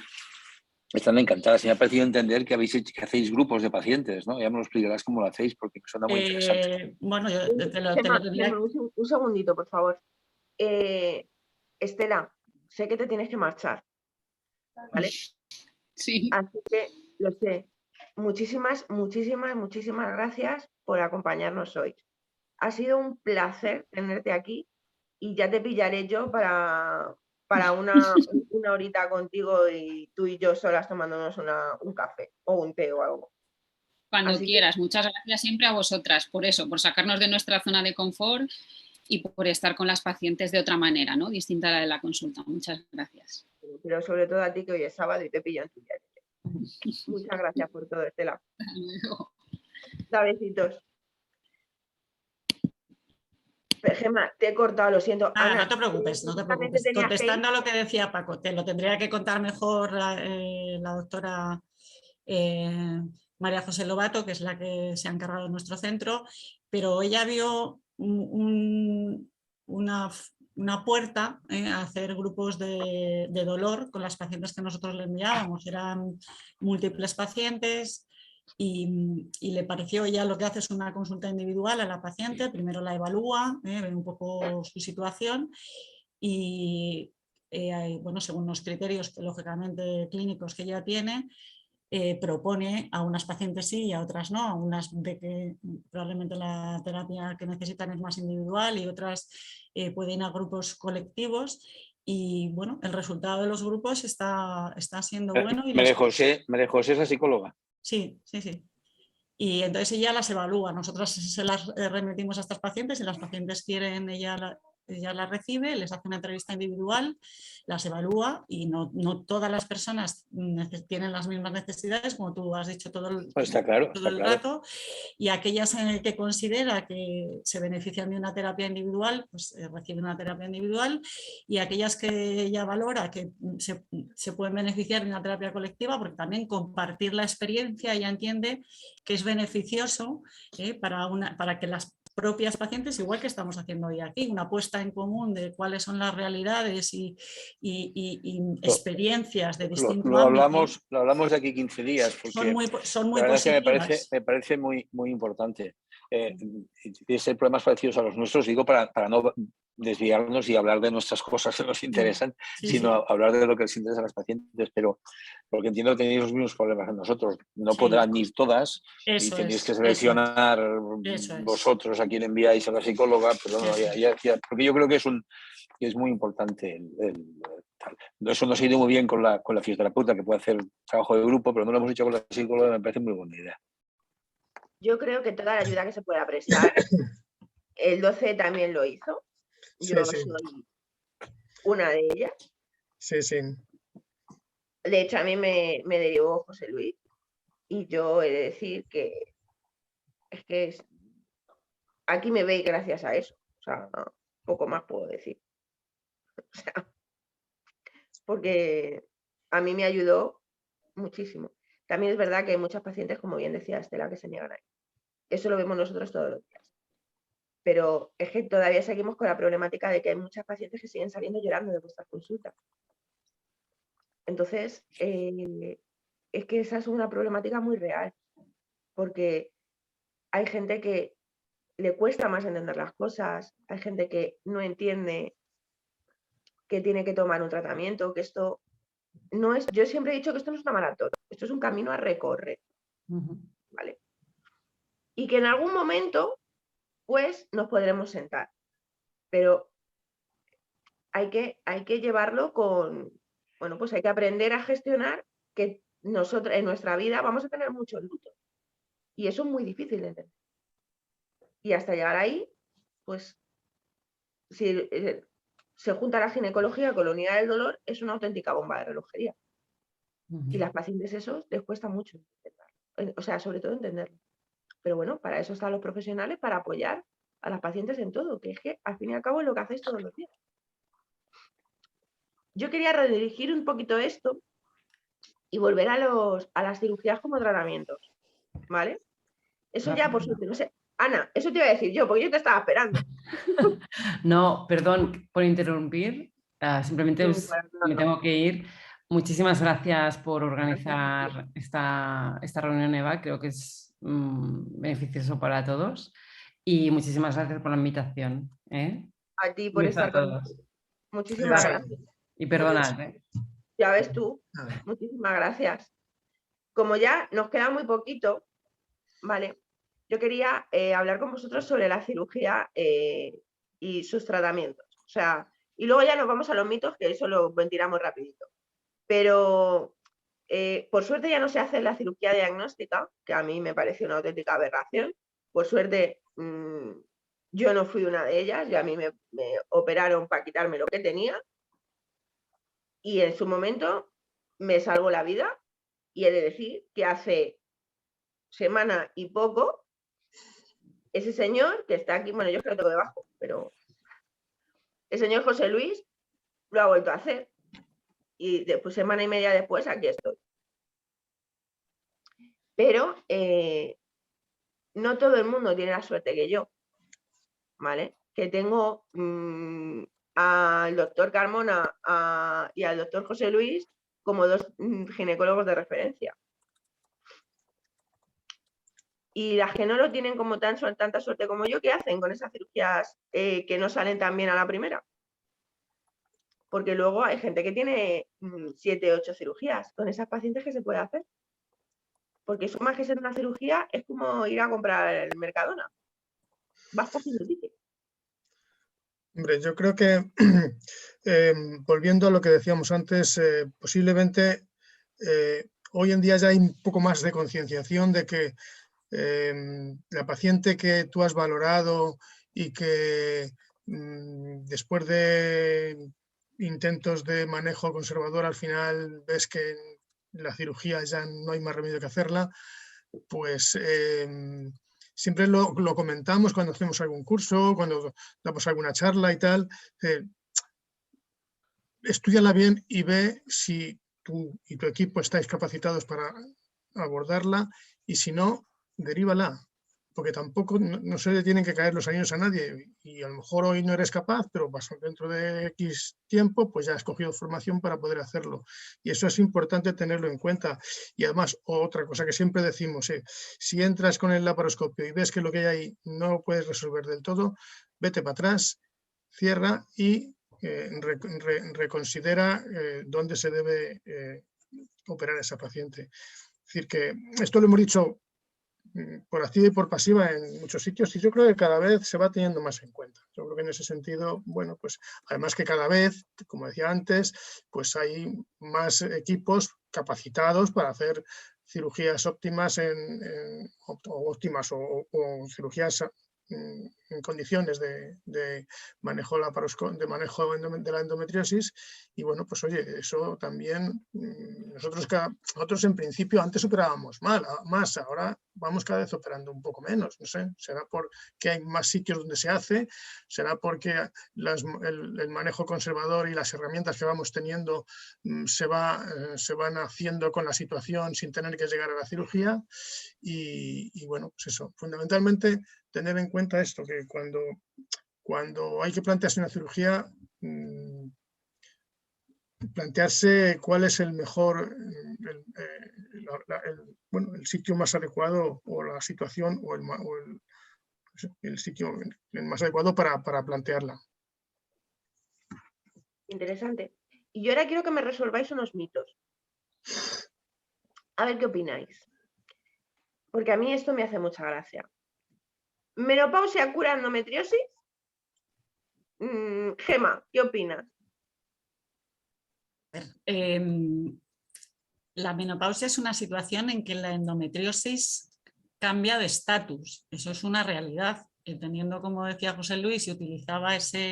encantadas. Y me ha parecido entender que hacéis grupos de pacientes, ¿no? Ya me lo explicarás cómo lo hacéis porque me suena muy interesante. Bueno, yo te lo Gemma, tendría... un segundito, por favor. Estela, sé que te tienes que marchar, ¿vale? Sí. Así que lo sé. Muchísimas gracias por acompañarnos hoy. Ha sido un placer tenerte aquí y ya te pillaré yo para una horita contigo y tú y yo solas tomándonos un café o un té o algo. Cuando Así que- quieras. Muchas gracias siempre a vosotras por eso, por sacarnos de nuestra zona de confort y por estar con las pacientes de otra manera, ¿no? Distinta a la de la consulta. Muchas gracias. Pero sobre todo a ti, que hoy es sábado y te pillo en tu día. Muchas gracias por todo, Estela. Hasta luego. Da besitos. Gemma, te he cortado, lo siento. Ana, no te preocupes, no te justamente preocupes. tenías que ir. Contestando a lo que decía Paco, te lo tendría que contar mejor la doctora María José Lobato, que es la que se ha encargado de nuestro centro, pero ella vio una puerta a hacer grupos de dolor con las pacientes que nosotros le enviábamos. Eran múltiples pacientes. Y le pareció, ella lo que hace es una consulta individual a la paciente, primero la evalúa, ve un poco su situación y bueno, según los criterios lógicamente clínicos que ella tiene, propone a unas pacientes sí y a otras no, a unas ve que probablemente la terapia que necesitan es más individual y otras pueden ir a grupos colectivos. Y bueno, el resultado de los grupos está siendo bueno. María José es la psicóloga. Sí. Y entonces ella las evalúa. Nosotros se las remitimos a estas pacientes y las pacientes quieren, ella las recibe, les hace una entrevista individual, las evalúa y no todas las personas tienen las mismas necesidades, como tú has dicho todo el rato, y aquellas que considera que se benefician de una terapia individual, pues reciben una terapia individual, y aquellas que ella valora que se pueden beneficiar de una terapia colectiva, porque también compartir la experiencia, ella entiende que es beneficioso para que las propias pacientes, igual que estamos haciendo hoy aquí, una puesta en común de cuáles son las realidades y experiencias de distinto ámbito. Lo hablamos de aquí 15 días, porque son muy la verdad positivas. es que me parece muy, muy importante. Y ser problemas parecidos a los nuestros, digo, para no desviarnos y hablar de nuestras cosas que nos interesan, sino hablar de lo que les interesa a las pacientes, pero porque entiendo que tenéis los mismos problemas que nosotros. No podrán ir todas y tenéis que seleccionar vosotros a quién enviáis a la psicóloga, pero no, porque yo creo que es muy importante eso nos ha ido muy bien con la fisioterapeuta, que puede hacer trabajo de grupo, pero no lo hemos hecho con la psicóloga. Me parece muy buena idea. Yo creo que toda la ayuda que se pueda prestar, el 12 también lo hizo. Yo soy una de ellas. Sí. De hecho, a mí me derivó José Luis y yo he de decir que aquí me veis gracias a eso. O sea, poco más puedo decir. O sea, porque a mí me ayudó muchísimo. También es verdad que hay muchas pacientes, como bien decía Estela, que se niegan a ir. Eso lo vemos nosotros todos los días. Pero es que todavía seguimos con la problemática de que hay muchas pacientes que siguen saliendo llorando de vuestras consultas. Entonces, es que esa es una problemática muy real, porque hay gente que le cuesta más entender las cosas, hay gente que no entiende que tiene que tomar un tratamiento, que esto no es, yo siempre he dicho que esto no es una maratón, esto es un camino a recorrer, ¿vale? Y que en algún momento, pues, nos podremos sentar, pero hay que llevarlo con, bueno, pues hay que aprender a gestionar que nosotros en nuestra vida vamos a tener muchos lutos. Y eso es muy difícil de entender. Y hasta llegar ahí, pues, si se junta la ginecología con la unidad del dolor, es una auténtica bomba de relojería. Y las pacientes eso les cuesta mucho entenderlo. O sea, sobre todo entenderlo. Pero bueno, para eso están los profesionales, para apoyar a las pacientes en todo, que es que al fin y al cabo es lo que hacéis todos los días. Yo quería redirigir un poquito esto y volver a las cirugías como tratamientos, ¿vale? Eso ya por suerte, no sé. Ana, eso te iba a decir yo, porque yo te estaba esperando. No, perdón por interrumpir, simplemente me tengo que ir. Muchísimas gracias por organizar esta reunión, Eva, creo que es beneficioso para todos y muchísimas gracias por la invitación. A ti Un por beso a estar con todos. nosotros. Muchísimas Sí, gracias. Y perdonad. Ya ves tú, Nada. muchísimas gracias. Como ya nos queda muy poquito, ¿vale? Yo quería hablar con vosotros sobre la cirugía y sus tratamientos. O sea, y luego ya nos vamos a los mitos, que eso lo ventilamos rapidito. Pero por suerte ya no se hace la cirugía diagnóstica, que a mí me parece una auténtica aberración. Por suerte yo no fui una de ellas y a mí me operaron para quitarme lo que tenía. Y en su momento me salvó la vida y he de decir que hace semana y poco ese señor que está aquí, bueno, yo es que lo tengo debajo, pero el señor José Luis lo ha vuelto a hacer y después, semana y media después, aquí estoy. Pero no todo el mundo tiene la suerte que yo, ¿vale? Que tengo al doctor Carmona y al doctor José Luis como dos ginecólogos de referencia. Y las que no lo tienen como tanta suerte como yo, ¿qué hacen con esas cirugías que no salen tan bien a la primera? Porque luego hay gente que tiene 7, 8 cirugías. Con esas pacientes, ¿qué se puede hacer? Porque eso más que ser una cirugía es como ir a comprar el Mercadona. Vas cogiendo ticket. Hombre, yo creo que, volviendo a lo que decíamos antes, posiblemente hoy en día ya hay un poco más de concienciación de que la paciente que tú has valorado y que después de intentos de manejo conservador al final ves que la cirugía ya no hay más remedio que hacerla, pues siempre lo comentamos cuando hacemos algún curso, cuando damos alguna charla y tal. Estúdiala bien y ve si tú y tu equipo estáis capacitados para abordarla y si no, derívala, porque tampoco no se le tienen que caer los años a nadie y a lo mejor hoy no eres capaz, pero dentro de X tiempo pues ya has cogido formación para poder hacerlo y eso es importante tenerlo en cuenta. Y además otra cosa que siempre decimos, si entras con el laparoscopio y ves que lo que hay ahí no puedes resolver del todo, vete para atrás, cierra y reconsidera dónde se debe operar a esa paciente. Es decir, que esto lo hemos dicho por activa y por pasiva en muchos sitios y yo creo que cada vez se va teniendo más en cuenta. Yo creo que en ese sentido, bueno, pues además que cada vez, como decía antes, pues hay más equipos capacitados para hacer cirugías óptimas o cirugías en condiciones de manejo de la endometriosis y bueno, pues oye, eso también nosotros en principio antes operábamos más, ahora vamos cada vez operando un poco menos, no sé, será porque hay más sitios donde se hace, será porque el manejo conservador y las herramientas que vamos teniendo se van haciendo con la situación sin tener que llegar a la cirugía y bueno, pues eso, fundamentalmente tener en cuenta esto, que cuando hay que plantearse una cirugía, plantearse cuál es el mejor, el sitio más adecuado o la situación o el sitio más adecuado para plantearla. Interesante. Y yo ahora quiero que me resolváis unos mitos. A ver qué opináis. Porque a mí esto me hace mucha gracia. ¿Menopausia cura endometriosis? Gema, ¿qué opinas? La menopausia es una situación en que la endometriosis cambia de estatus. Eso es una realidad. Teniendo, como decía José Luis, y utilizaba esa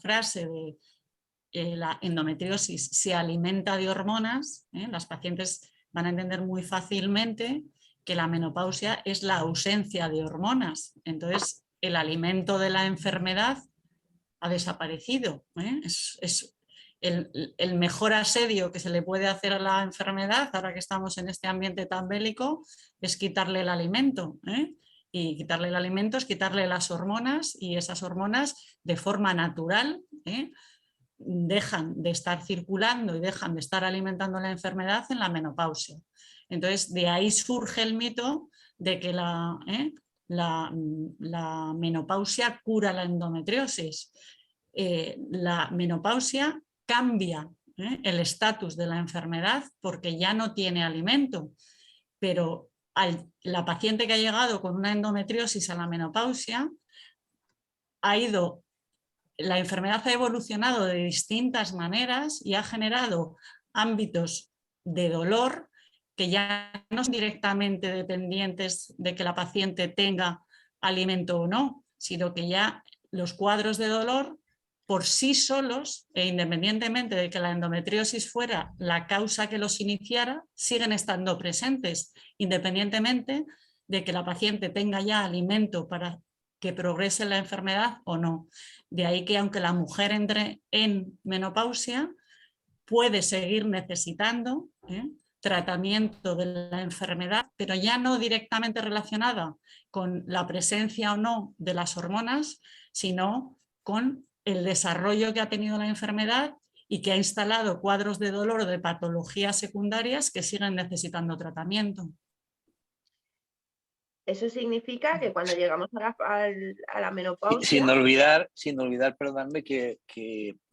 frase de la endometriosis se alimenta de hormonas, las pacientes van a entender muy fácilmente que la menopausia es la ausencia de hormonas. Entonces, el alimento de la enfermedad ha desaparecido. Es el mejor asedio que se le puede hacer a la enfermedad, ahora que estamos en este ambiente tan bélico, es quitarle el alimento. Y quitarle el alimento es quitarle las hormonas, y esas hormonas de forma natural dejan de estar circulando y dejan de estar alimentando la enfermedad en la menopausia. Entonces, de ahí surge el mito de que la menopausia cura la endometriosis. La menopausia cambia el estatus de la enfermedad porque ya no tiene alimento, pero la paciente que ha llegado con una endometriosis a la menopausia la enfermedad ha evolucionado de distintas maneras y ha generado ámbitos de dolor que ya no son directamente dependientes de que la paciente tenga alimento o no, sino que ya los cuadros de dolor por sí solos, e independientemente de que la endometriosis fuera la causa que los iniciara, siguen estando presentes, independientemente de que la paciente tenga ya alimento para que progrese la enfermedad o no. De ahí que aunque la mujer entre en menopausia, puede seguir necesitando tratamiento de la enfermedad, pero ya no directamente relacionada con la presencia o no de las hormonas, sino con el desarrollo que ha tenido la enfermedad y que ha instalado cuadros de dolor o de patologías secundarias que siguen necesitando tratamiento. Eso significa que cuando llegamos a la menopausia... Sin olvidar, perdóname, que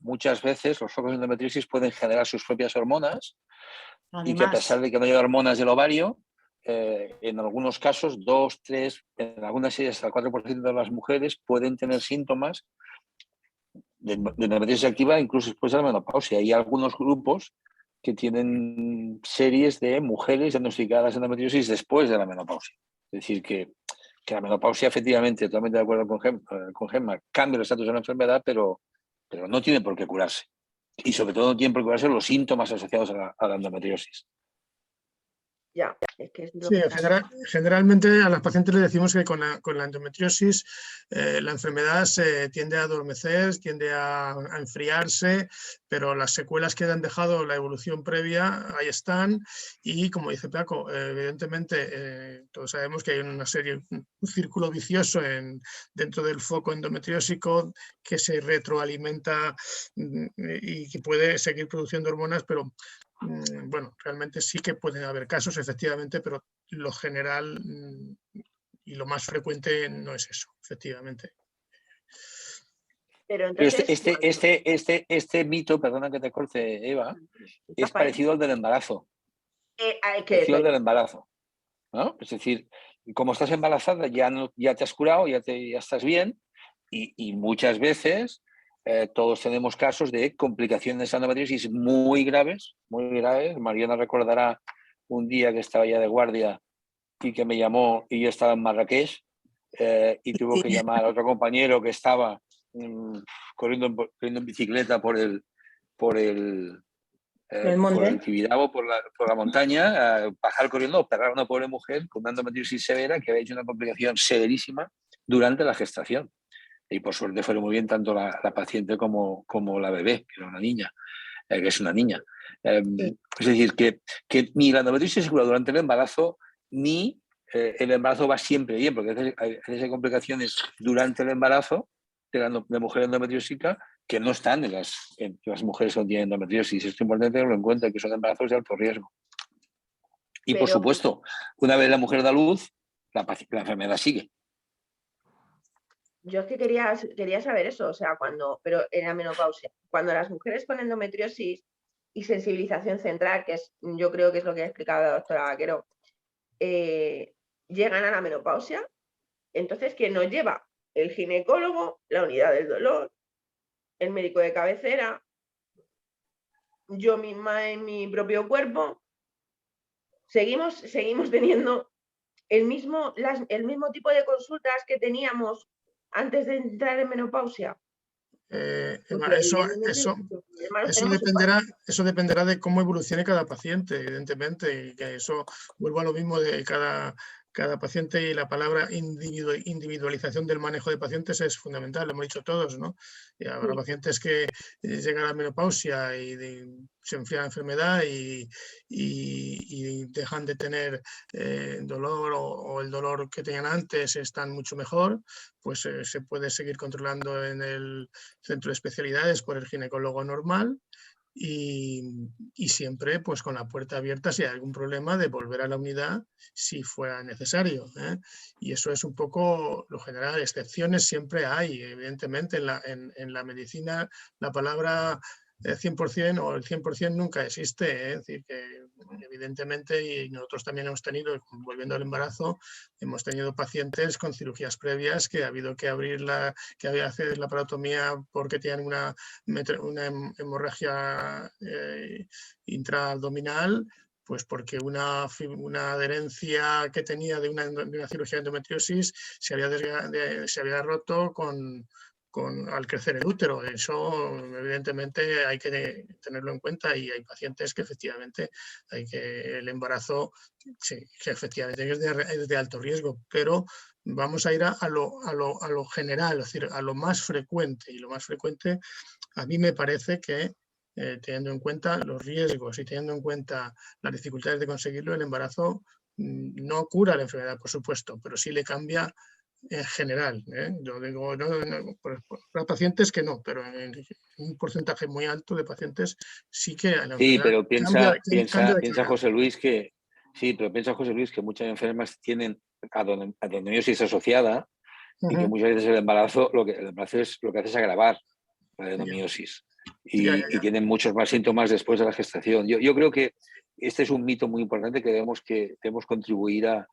muchas veces los focos de endometriosis pueden generar sus propias hormonas. Además, y que a pesar de que no hay hormonas del ovario, en algunos casos, 2, 3, en algunas series hasta el 4% de las mujeres pueden tener síntomas de endometriosis activa incluso después de la menopausia. Hay algunos grupos que tienen series de mujeres diagnosticadas de endometriosis después de la menopausia. Es decir, que la menopausia, efectivamente, totalmente de acuerdo con Gemma, cambia el estatus de la enfermedad, pero no tiene por qué curarse. Y sobre todo no tienen por qué curarse los síntomas asociados a la endometriosis. Ya, es que es lo Sí, que generalmente a las pacientes les decimos que con la endometriosis la enfermedad se tiende a adormecer, tiende a enfriarse, pero las secuelas que han dejado la evolución previa ahí están, y como dice Paco, evidentemente todos sabemos que hay un círculo vicioso dentro del foco endometriósico que se retroalimenta y que puede seguir produciendo hormonas, pero bueno, realmente sí que pueden haber casos, efectivamente, pero lo general y lo más frecuente no es eso, efectivamente. Pero entonces, este mito, perdona que te corte, Eva, es parecido al del embarazo. Parecido al del embarazo, ¿no? Es decir, como estás embarazada ya te has curado, ya estás bien, y muchas veces todos tenemos casos de complicaciones de endometriosis muy graves, muy graves. Mariana recordará un día que estaba ya de guardia y que me llamó y yo estaba en Marrakech y tuvo que llamar a otro compañero que estaba corriendo en bicicleta por el Tibidabo, por la montaña, bajar corriendo, operar a una pobre mujer con una endometriosis severa que había hecho una complicación severísima durante la gestación. Y por suerte fueron muy bien tanto la paciente como la bebé, que era una niña, que es una niña. Sí. Es decir, que ni la endometriosis se cura durante el embarazo, ni el embarazo va siempre bien, porque a veces hay complicaciones durante el embarazo de mujer endometriósica que no están en las mujeres que no tienen endometriosis. Es importante tenerlo en cuenta, que son embarazos de alto riesgo. Y por supuesto, una vez la mujer da luz, la enfermedad sigue. Yo es que quería saber eso, o sea, pero en la menopausia, cuando las mujeres con endometriosis y sensibilización central, yo creo que es lo que ha explicado la doctora Vaquero, llegan a la menopausia, entonces, ¿quién nos lleva? El ginecólogo, la unidad del dolor, el médico de cabecera, yo misma en mi propio cuerpo, seguimos teniendo el mismo tipo de consultas que teníamos antes de entrar en menopausia. Eva, Porque eso, evidentemente eso, nuestros problemas los eso tenemos eso dependerá de cómo evolucione cada paciente, evidentemente, y que eso vuelvo a lo mismo de cada paciente, y la palabra individualización del manejo de pacientes es fundamental, lo hemos dicho todos, ¿no? Y habrá Sí. pacientes que llegan a la menopausia y se enfría la enfermedad y dejan de tener dolor, o el dolor que tenían antes están mucho mejor, pues se puede seguir controlando en el centro de especialidades por el ginecólogo normal. Y siempre pues con la puerta abierta si hay algún problema de volver a la unidad si fuera necesario, ¿eh? Y eso es un poco lo general. Excepciones siempre hay, evidentemente en la medicina la palabra 100% o el 100% nunca existe, ¿eh? Es decir, que evidentemente, y nosotros también hemos tenido, volviendo al embarazo, hemos tenido pacientes con cirugías previas que ha habido que que había que hacer la parotomía porque tenían una hemorragia intraabdominal, pues porque una adherencia que tenía de una cirugía de endometriosis se había roto al crecer el útero. Eso evidentemente hay que tenerlo en cuenta, y hay pacientes que efectivamente el embarazo sí, que efectivamente es de alto riesgo, pero vamos a ir a lo general, es decir, a lo más frecuente, y lo más frecuente a mí me parece que teniendo en cuenta los riesgos y teniendo en cuenta las dificultades de conseguirlo, el embarazo no cura la enfermedad, por supuesto, pero sí le cambia en general. Yo digo, para pacientes que no, pero en un porcentaje muy alto de pacientes sí que la Sí, enfermedad pero cambia de piensa cara. José Luis que sí, pero piensa José Luis que muchas enfermas tienen adenomiosis asociada y que muchas veces el embarazo es lo que hace es agravar la adenomiosis y tienen muchos más síntomas después de la gestación. Yo creo que este es un mito muy importante que debemos contribuir a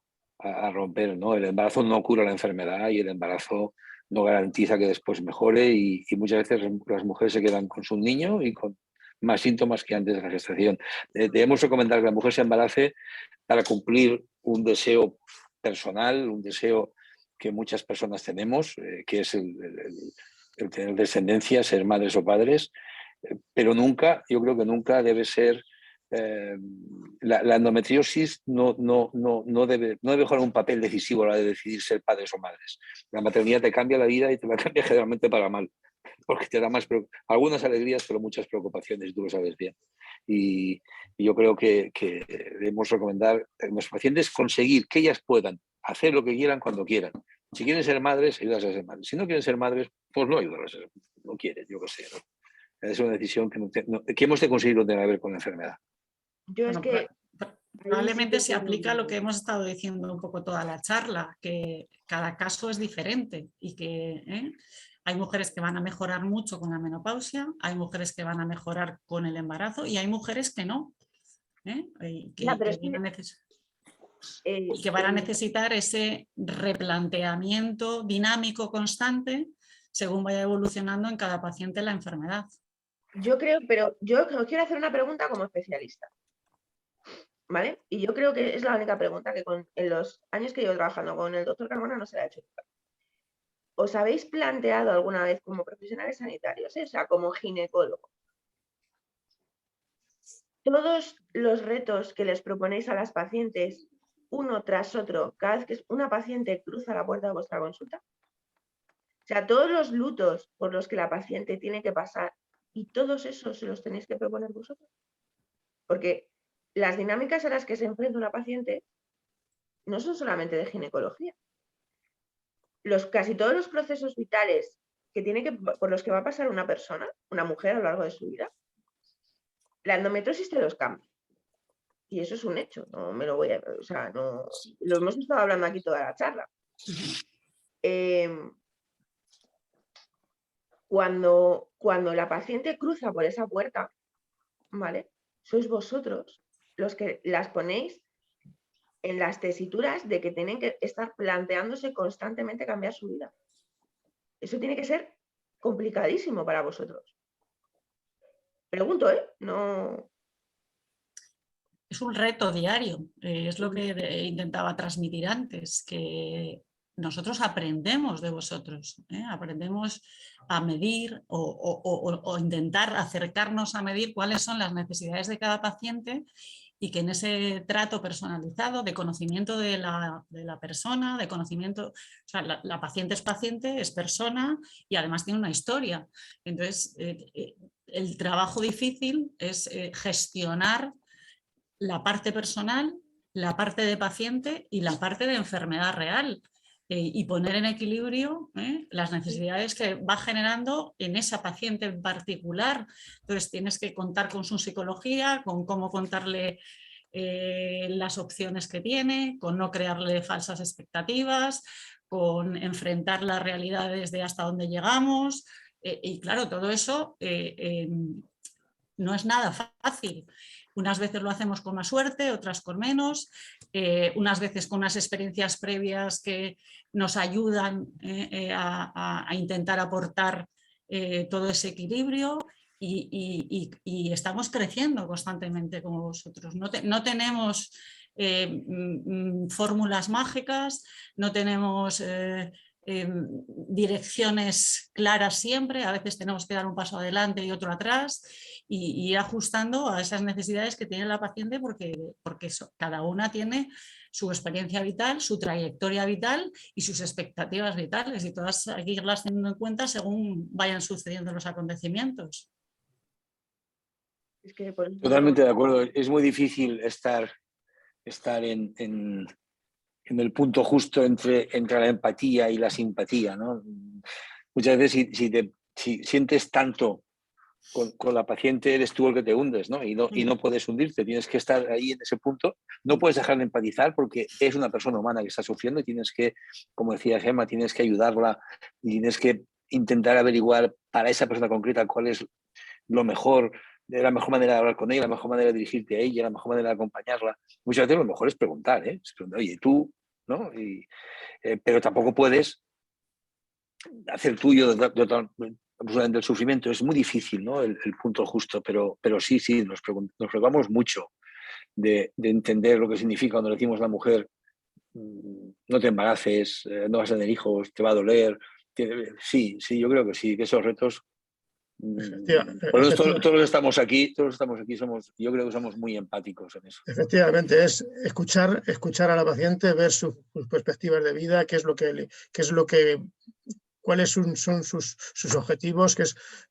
romper, ¿no? El embarazo no cura la enfermedad y el embarazo no garantiza que después mejore, y muchas veces las mujeres se quedan con su niño y con más síntomas que antes de la gestación. Debemos recomendar que la mujer se embarace para cumplir un deseo personal, un deseo que muchas personas tenemos, que es el tener descendencia, ser madres o padres, pero nunca, yo creo que nunca debe ser, la endometriosis no debe jugar un papel decisivo a la hora de decidir ser padres o madres. La maternidad te cambia la vida y te la cambia generalmente para mal, porque te da algunas alegrías, pero muchas preocupaciones, tú lo sabes bien. Y yo creo que debemos recomendar a los pacientes conseguir que ellas puedan hacer lo que quieran cuando quieran. Si quieren ser madres, ayudas a ser madres. Si no quieren ser madres, pues no ayudas a ser. No quieren, yo qué sé, ¿no? Es una decisión que hemos de conseguir no tener que ver con la enfermedad. Yo es que probablemente se aplica lo que hemos estado diciendo un poco toda la charla, que cada caso es diferente y que hay mujeres que van a mejorar mucho con la menopausia, hay mujeres que van a mejorar con el embarazo y hay mujeres que no. Que van a necesitar ese replanteamiento dinámico constante según vaya evolucionando en cada paciente la enfermedad. Yo creo, pero yo os quiero hacer una pregunta como especialista, ¿vale? Y yo creo que es la única pregunta que en los años que llevo trabajando con el doctor Carmona no se la ha hecho nunca. ¿Os habéis planteado alguna vez como profesionales sanitarios, o sea, como ginecólogo, todos los retos que les proponéis a las pacientes uno tras otro cada vez que una paciente cruza la puerta de vuestra consulta? O sea, todos los lutos por los que la paciente tiene que pasar, y todos esos se los tenéis que proponer vosotros. Porque las dinámicas a las que se enfrenta una paciente no son solamente de ginecología. Casi todos los procesos vitales por los que va a pasar una persona, una mujer a lo largo de su vida, la endometriosis te los cambia. Y eso es un hecho, no me lo voy a... O sea, no, lo hemos estado hablando aquí toda la charla. Cuando la paciente cruza por esa puerta, ¿vale? Sois vosotros los que las ponéis en las tesituras de que tienen que estar planteándose constantemente cambiar su vida. Eso tiene que ser complicadísimo para vosotros. Pregunto, No... Es un reto diario, es lo que intentaba transmitir antes, que nosotros aprendemos de vosotros, aprendemos a medir o intentar acercarnos a medir cuáles son las necesidades de cada paciente y que en ese trato personalizado de conocimiento de la persona, de conocimiento, o sea, la paciente es persona y además tiene una historia. Entonces, el trabajo difícil es gestionar la parte personal, la parte de paciente y la parte de enfermedad real. Y poner en equilibrio las necesidades que va generando en esa paciente en particular. Entonces tienes que contar con su psicología, con cómo contarle las opciones que tiene, con no crearle falsas expectativas, con enfrentar las realidades de hasta dónde llegamos. Y claro, todo eso no es nada fácil. Unas veces lo hacemos con más suerte, otras con menos, unas veces con unas experiencias previas que nos ayudan a intentar aportar todo ese equilibrio y estamos creciendo constantemente como vosotros. No tenemos fórmulas mágicas, no tenemos direcciones claras siempre, a veces tenemos que dar un paso adelante y otro atrás y ir ajustando a esas necesidades que tiene la paciente porque cada una tiene su experiencia vital, su trayectoria vital y sus expectativas vitales y todas hay que irlas teniendo en cuenta según vayan sucediendo los acontecimientos. Es que por eso Totalmente de acuerdo. Es muy difícil estar en el punto justo entre la empatía y la simpatía, ¿no? Muchas veces si sientes tanto con la paciente, eres tú el que te hundes, ¿no? Y no puedes hundirte, tienes que estar ahí en ese punto. No puedes dejar de empatizar porque es una persona humana que está sufriendo y tienes que, como decía Gemma, tienes que ayudarla y tienes que intentar averiguar para esa persona concreta cuál es lo mejor, la mejor manera de hablar con ella, la mejor manera de dirigirte a ella, la mejor manera de acompañarla. Muchas veces lo mejor es preguntar, es preguntar, oye, tú, ¿no? Pero tampoco puedes hacer tuyo absolutamente el sufrimiento. Es muy difícil, ¿no? El punto justo, pero sí, nos preocupamos mucho de entender lo que significa cuando le decimos a la mujer no te embaraces, no vas a tener hijos, te va a doler. Sí, yo creo que sí, que esos retos. Por eso todos los que estamos aquí, yo creo que somos muy empáticos en eso. Efectivamente, es escuchar a la paciente, ver sus perspectivas de vida, cuáles son sus objetivos,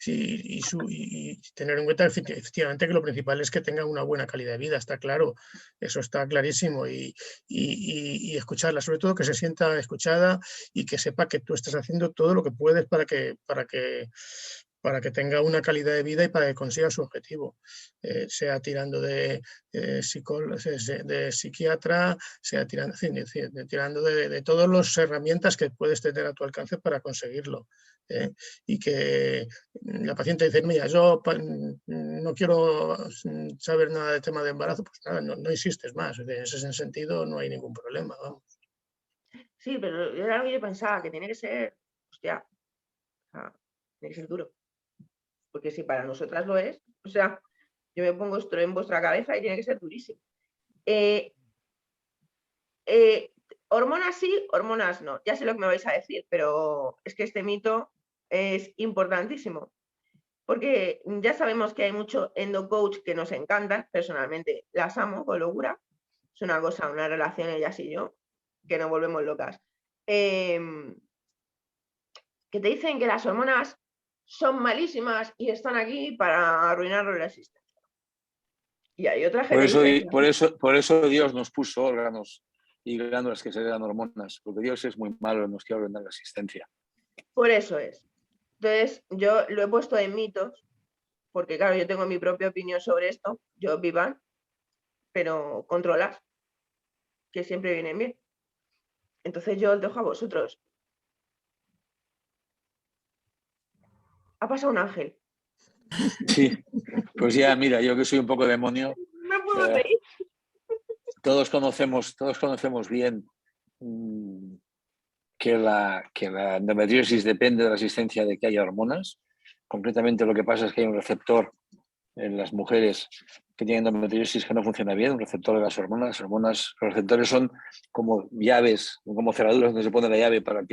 y tener en cuenta efectivamente que lo principal es que tenga una buena calidad de vida, está claro, eso está clarísimo, y escucharla, sobre todo que se sienta escuchada y que sepa que tú estás haciendo todo lo que puedes para que tenga una calidad de vida y para que consiga su objetivo, sea tirando de psiquiatra, sea tirando de todas las herramientas que puedes tener a tu alcance para conseguirlo. Y que la paciente dice, mira, yo no quiero saber nada de tema de embarazo, pues nada, no insistes más, en ese sentido no hay ningún problema, vamos. Sí, pero era lo que yo pensaba, que tiene que ser, hostia, tiene que ser duro. Porque si para nosotras lo es, o sea, yo me pongo esto en vuestra cabeza y tiene que ser durísimo. Hormonas sí, hormonas no. Ya sé lo que me vais a decir, pero es que este mito es importantísimo. Porque ya sabemos que hay mucho endocoach que nos encantan, personalmente las amo con locura. Es una cosa, una relación ellas y yo, que nos volvemos locas. Que te dicen que las hormonas son malísimas y están aquí para arruinar la existencia. Y hay otra gente. Por eso Dios nos puso órganos y glándulas que segregan hormonas, porque Dios es muy malo, nos quiere arruinar la existencia. Por eso es. Entonces, yo lo he puesto en mitos, porque claro, yo tengo mi propia opinión sobre esto, yo vivan, pero controlas, que siempre vienen bien. Entonces yo os dejo a vosotros. Ha pasado un ángel. Sí, pues ya, mira, yo que soy un poco demonio. No puedo reír. Todos conocemos bien que la endometriosis depende de la existencia de que haya hormonas. Concretamente lo que pasa es que hay un receptor en las mujeres que tienen endometriosis que no funciona bien, un receptor de las hormonas. Los receptores son como llaves, como cerraduras donde se pone la llave para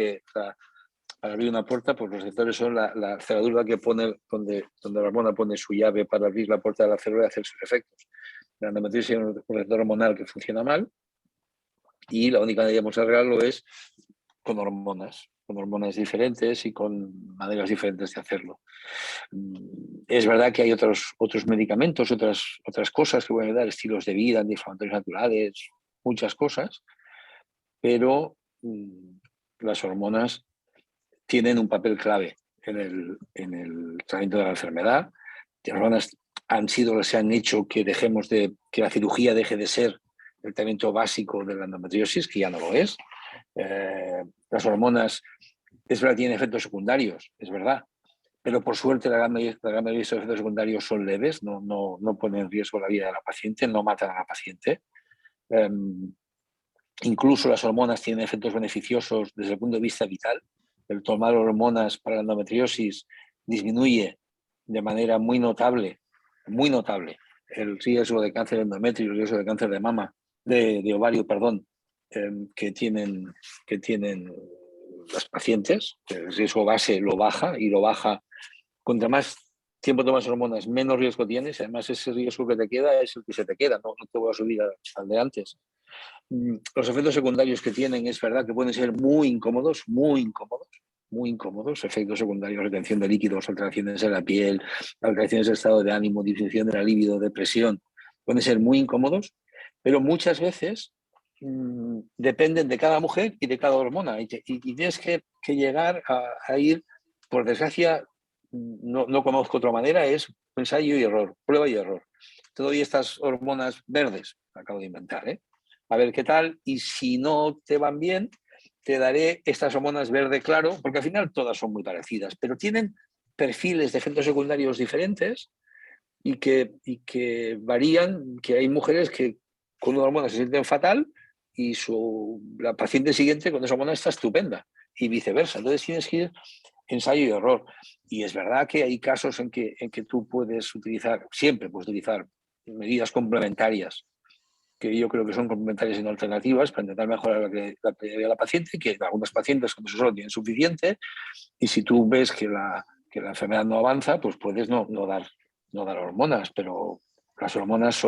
abrir una puerta, pues los receptores son la cerradura que pone donde la hormona pone su llave para abrir la puerta de la célula y hacer sus efectos. La endometriosis es un receptor hormonal que funciona mal y la única manera de arreglarlo es con hormonas diferentes y con maneras diferentes de hacerlo. Es verdad que hay otros medicamentos, otras cosas que pueden ayudar, estilos de vida, antiinflamatorios naturales, muchas cosas, pero las hormonas tienen un papel clave en el tratamiento de la enfermedad. Las hormonas se han hecho que la cirugía deje de ser el tratamiento básico de la endometriosis, que ya no lo es. Las hormonas, es verdad, tienen efectos secundarios, es verdad, pero por suerte la gran mayoría de esos efectos secundarios son leves, no ponen en riesgo la vida de la paciente, no matan a la paciente. Incluso las hormonas tienen efectos beneficiosos desde el punto de vista vital. El tomar hormonas para la endometriosis disminuye de manera muy notable el riesgo de cáncer de endometrio, el riesgo de cáncer de mama, de ovario, perdón, que tienen las pacientes. El riesgo base lo baja y lo baja. Contra más tiempo tomas hormonas, menos riesgo tienes. Además, ese riesgo que te queda es el que se te queda, no te voy a subir al de antes. Los efectos secundarios que tienen, es verdad que pueden ser muy incómodos, efectos secundarios, retención de líquidos, alteraciones en la piel, alteraciones del estado de ánimo, disminución de la libido, depresión, pueden ser muy incómodos, pero muchas veces dependen de cada mujer y de cada hormona y tienes que llegar a ir, por desgracia, no conozco otra manera, es ensayo y error, prueba y error. Te doy estas hormonas verdes, acabo de inventar, a ver qué tal, y si no te van bien, te daré estas hormonas verde claro, porque al final todas son muy parecidas, pero tienen perfiles de efectos secundarios diferentes y que varían, que hay mujeres que con una hormona se sienten fatal y la paciente siguiente con esa hormona está estupenda y viceversa. Entonces tienes que ir ensayo y error. Y es verdad que hay casos en que tú siempre puedes utilizar medidas complementarias, que yo creo que son complementarias y no alternativas, para intentar mejorar la calidad de la paciente, que algunas pacientes con eso solo tienen suficiente, y si tú ves que la enfermedad no avanza, pues puedes no dar hormonas, pero las hormonas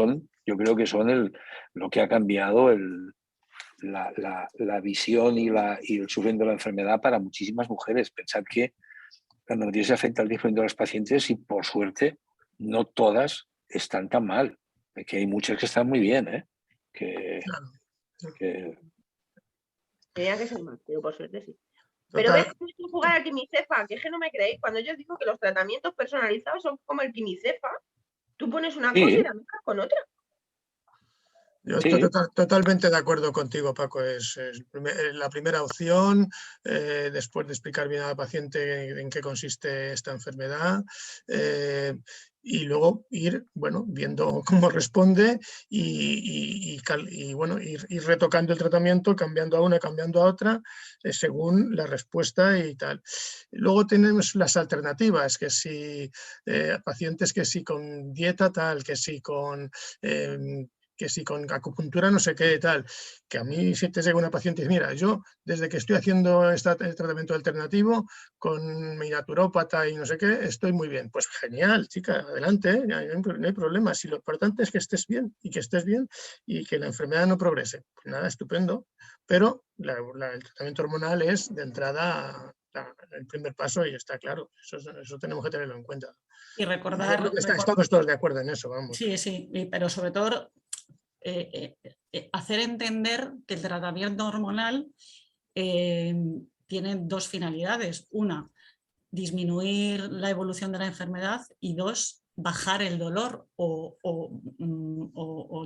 yo creo que son lo que ha cambiado la visión y el sufrimiento de la enfermedad para muchísimas mujeres. Pensad que la endometriosis afecta al 10% de las pacientes y, por suerte, no todas están tan mal, que hay muchas que están muy bien, Tenía que ser más, pero por suerte sí. Pero ves, tienes que jugar al quimicefa, que es que no me creéis. Cuando yo digo que los tratamientos personalizados son como el quimicefa, tú pones una cosa y la mezclas con otra. Yo estoy totalmente de acuerdo contigo, Paco. Es la primera opción, después de explicar bien a la paciente en qué consiste esta enfermedad, y luego ir viendo cómo responde y ir retocando el tratamiento, cambiando a una, cambiando a otra, según la respuesta y tal. Luego tenemos las alternativas, que si pacientes que si con dieta tal, que si con acupuntura no sé qué tal, que a mí si te llega una paciente y dice, mira, yo desde que estoy haciendo el tratamiento alternativo con mi naturópata y no sé qué, estoy muy bien. Pues genial, chica, adelante, no hay problema. Si lo importante es que estés bien y que la enfermedad no progrese. Pues nada, estupendo. Pero el tratamiento hormonal es de entrada el primer paso y está claro. Eso tenemos que tenerlo en cuenta. Y recordar... Estamos todos de acuerdo en eso, vamos. Sí, pero sobre todo hacer entender que el tratamiento hormonal tiene dos finalidades. Una, disminuir la evolución de la enfermedad, y dos, bajar el dolor o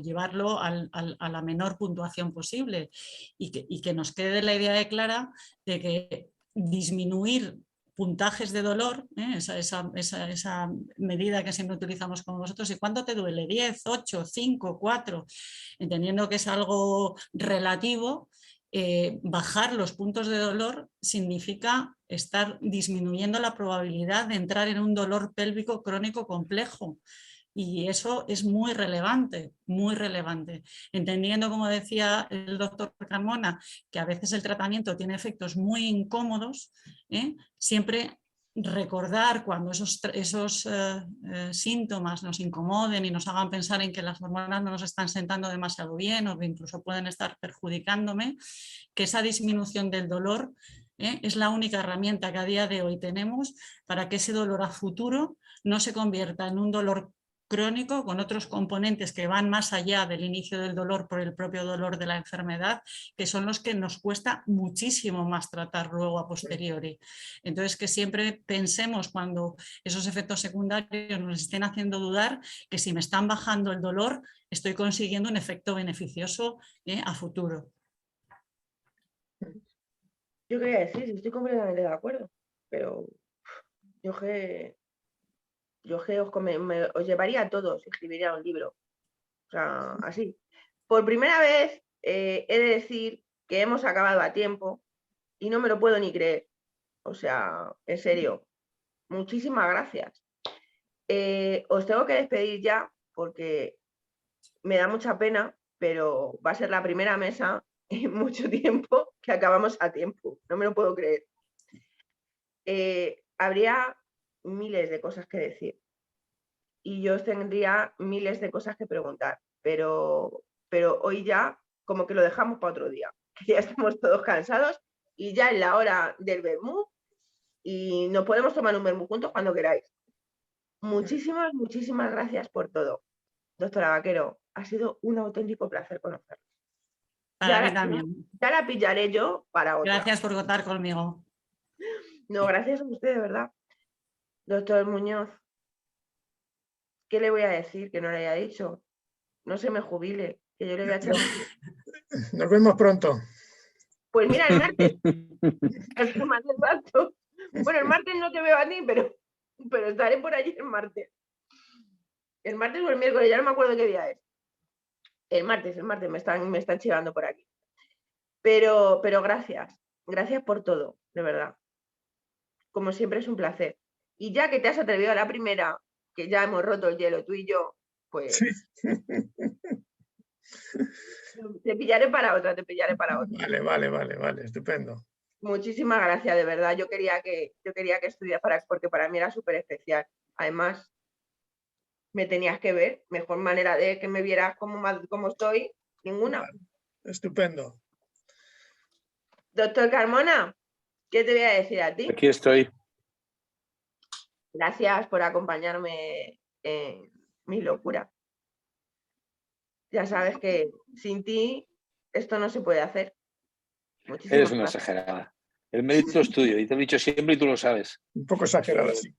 llevarlo a la menor puntuación posible, y que nos quede la idea clara de que disminuir puntajes de dolor, esa medida que siempre utilizamos con vosotros, ¿y cuánto te duele? 10, 8, 5, 4, entendiendo que es algo relativo. Bajar los puntos de dolor significa estar disminuyendo la probabilidad de entrar en un dolor pélvico crónico complejo, Y eso es muy relevante, entendiendo, como decía el doctor Carmona, que a veces el tratamiento tiene efectos muy incómodos, siempre recordar cuando esos síntomas nos incomoden y nos hagan pensar en que las hormonas no nos están sentando demasiado bien o que incluso pueden estar perjudicándome, que esa disminución del dolor es la única herramienta que a día de hoy tenemos para que ese dolor a futuro no se convierta en un dolor crónico con otros componentes que van más allá del inicio del dolor por el propio dolor de la enfermedad, que son los que nos cuesta muchísimo más tratar luego a posteriori. Entonces, que siempre pensemos cuando esos efectos secundarios nos estén haciendo dudar que si me están bajando el dolor, estoy consiguiendo un efecto beneficioso a futuro. Yo quería decir, estoy completamente de acuerdo, pero yo que os llevaría a todos y escribiría un libro. O sea, así. Por primera vez he de decir que hemos acabado a tiempo y no me lo puedo ni creer. O sea, en serio, muchísimas gracias. Os tengo que despedir ya porque me da mucha pena, pero va a ser la primera mesa en mucho tiempo que acabamos a tiempo. No me lo puedo creer. Habría miles de cosas que decir y yo os tendría miles de cosas que preguntar, pero hoy ya como que lo dejamos para otro día, que ya estamos todos cansados y ya es la hora del vermú y nos podemos tomar un vermú juntos cuando queráis. Muchísimas gracias por todo. Doctora Vaquero, ha sido un auténtico placer conocerla. Para mí también. Ya la pillaré yo para otra. Gracias por contar conmigo. No, gracias a usted, de verdad. Doctor Muñoz, ¿qué le voy a decir que no le haya dicho? No se me jubile, que yo le voy a echar un... Nos vemos pronto. Pues mira, el martes. Bueno, el martes no te veo a ti, pero estaré por allí el martes. El martes o el miércoles, ya no me acuerdo qué día es. El martes, me están chivando por aquí. Pero gracias por todo, de verdad. Como siempre es un placer. Y ya que te has atrevido a la primera, que ya hemos roto el hielo tú y yo, pues Sí. te pillaré para otra. Vale, estupendo. Muchísimas gracias, de verdad. Yo quería que estudiara porque para mí era súper especial. Además, me tenías que ver, mejor manera de que me vieras como estoy, ninguna. Vale, estupendo. Doctor Carmona, ¿qué te voy a decir a ti? Aquí estoy. Gracias por acompañarme en mi locura. Ya sabes que sin ti esto no se puede hacer. Muchísimas Eres una gracias. exagerada. El mérito es tuyo y te lo he dicho siempre y tú lo sabes. Un poco exagerado, sí.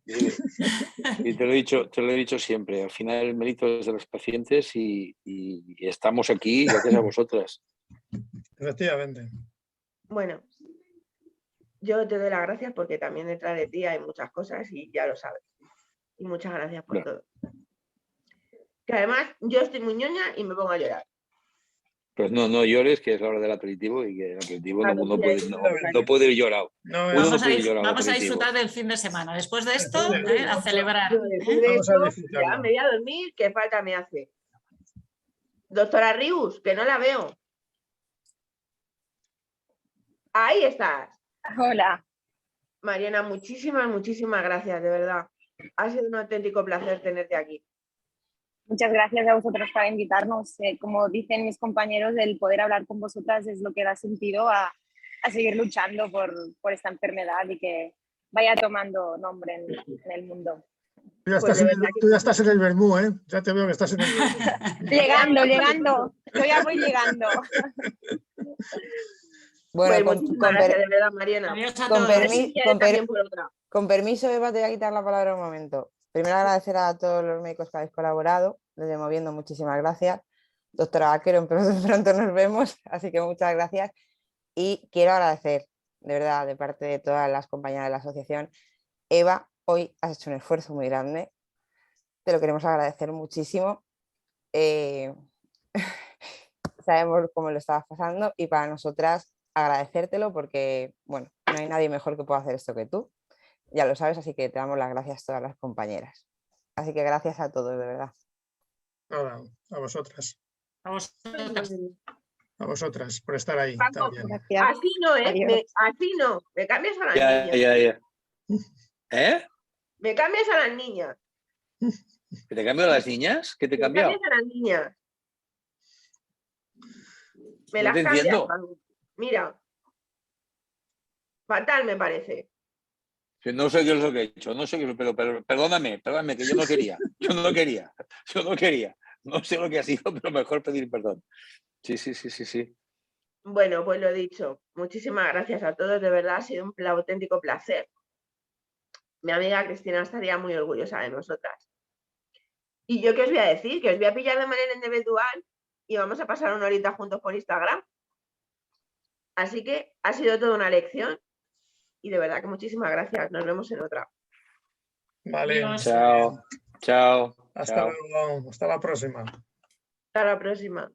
Y te lo he dicho siempre. Al final el mérito es de los pacientes y estamos aquí gracias a vosotras. Efectivamente. Bueno, yo te doy las gracias porque también detrás de ti hay muchas cosas y ya lo sabes. Y muchas gracias por todo. Que además yo estoy muy ñoña y me pongo a llorar. Pues no llores, que es la hora del aperitivo y que el aperitivo no puede ir llorado. Vamos a disfrutar del fin de semana. Después de esto, a celebrar. Vamos a disfrutarlo. Ya me voy a dormir, que falta me hace. Doctora Rius, que no la veo. Ahí estás. Hola. Mariana, muchísimas gracias, de verdad. Ha sido un auténtico placer tenerte aquí. Muchas gracias a vosotros por invitarnos. Como dicen mis compañeros, el poder hablar con vosotras es lo que da sentido a seguir luchando por esta enfermedad y que vaya tomando nombre en el mundo. Tú ya estás en el vermú, ¿eh? Ya te veo que estás en el vermú. Llegando. Yo ya voy llegando. Bueno, pues muchísimas gracias, de verdad, Mariana. Con permiso, Eva, te voy a quitar la palabra un momento. Primero agradecer a todos los médicos que habéis colaborado, desde Moviendo, muchísimas gracias. Doctora Vaquero, pronto nos vemos, así que muchas gracias. Y quiero agradecer, de verdad, de parte de todas las compañeras de la asociación, Eva, hoy has hecho un esfuerzo muy grande, te lo queremos agradecer muchísimo. Sabemos cómo lo estabas pasando y para nosotras agradecértelo porque, bueno, no hay nadie mejor que pueda hacer esto que tú. Ya lo sabes, así que te damos las gracias a todas las compañeras. Así que gracias a todos, de verdad. Nada, a vosotras. A vosotras. A vosotras por estar ahí Paco, también. Gracias. Así no, ¿eh? Adiós. Así no. Me cambias a las Ya, niñas. ya. ¿Eh? Me cambias a las niñas. ¿Que te cambio a las niñas? ¿Qué te he Me cambiado? cambias a las niñas. Me No las te cambias. entiendo. Paco. Mira. Fatal me parece. Que no sé qué es lo que he hecho, no sé qué, pero perdóname, que yo no quería. Yo no quería. No sé lo que ha sido, pero mejor pedir perdón. Sí. Bueno, pues lo dicho. Muchísimas gracias a todos. De verdad ha sido un auténtico placer. Mi amiga Cristina estaría muy orgullosa de nosotras. Y yo qué os voy a decir, que os voy a pillar de manera individual y vamos a pasar una horita juntos por Instagram. Así que ha sido toda una lección y de verdad que muchísimas gracias. Nos vemos en otra. Vale. Adiós. Chao. Hasta luego. Hasta la próxima. Hasta la próxima.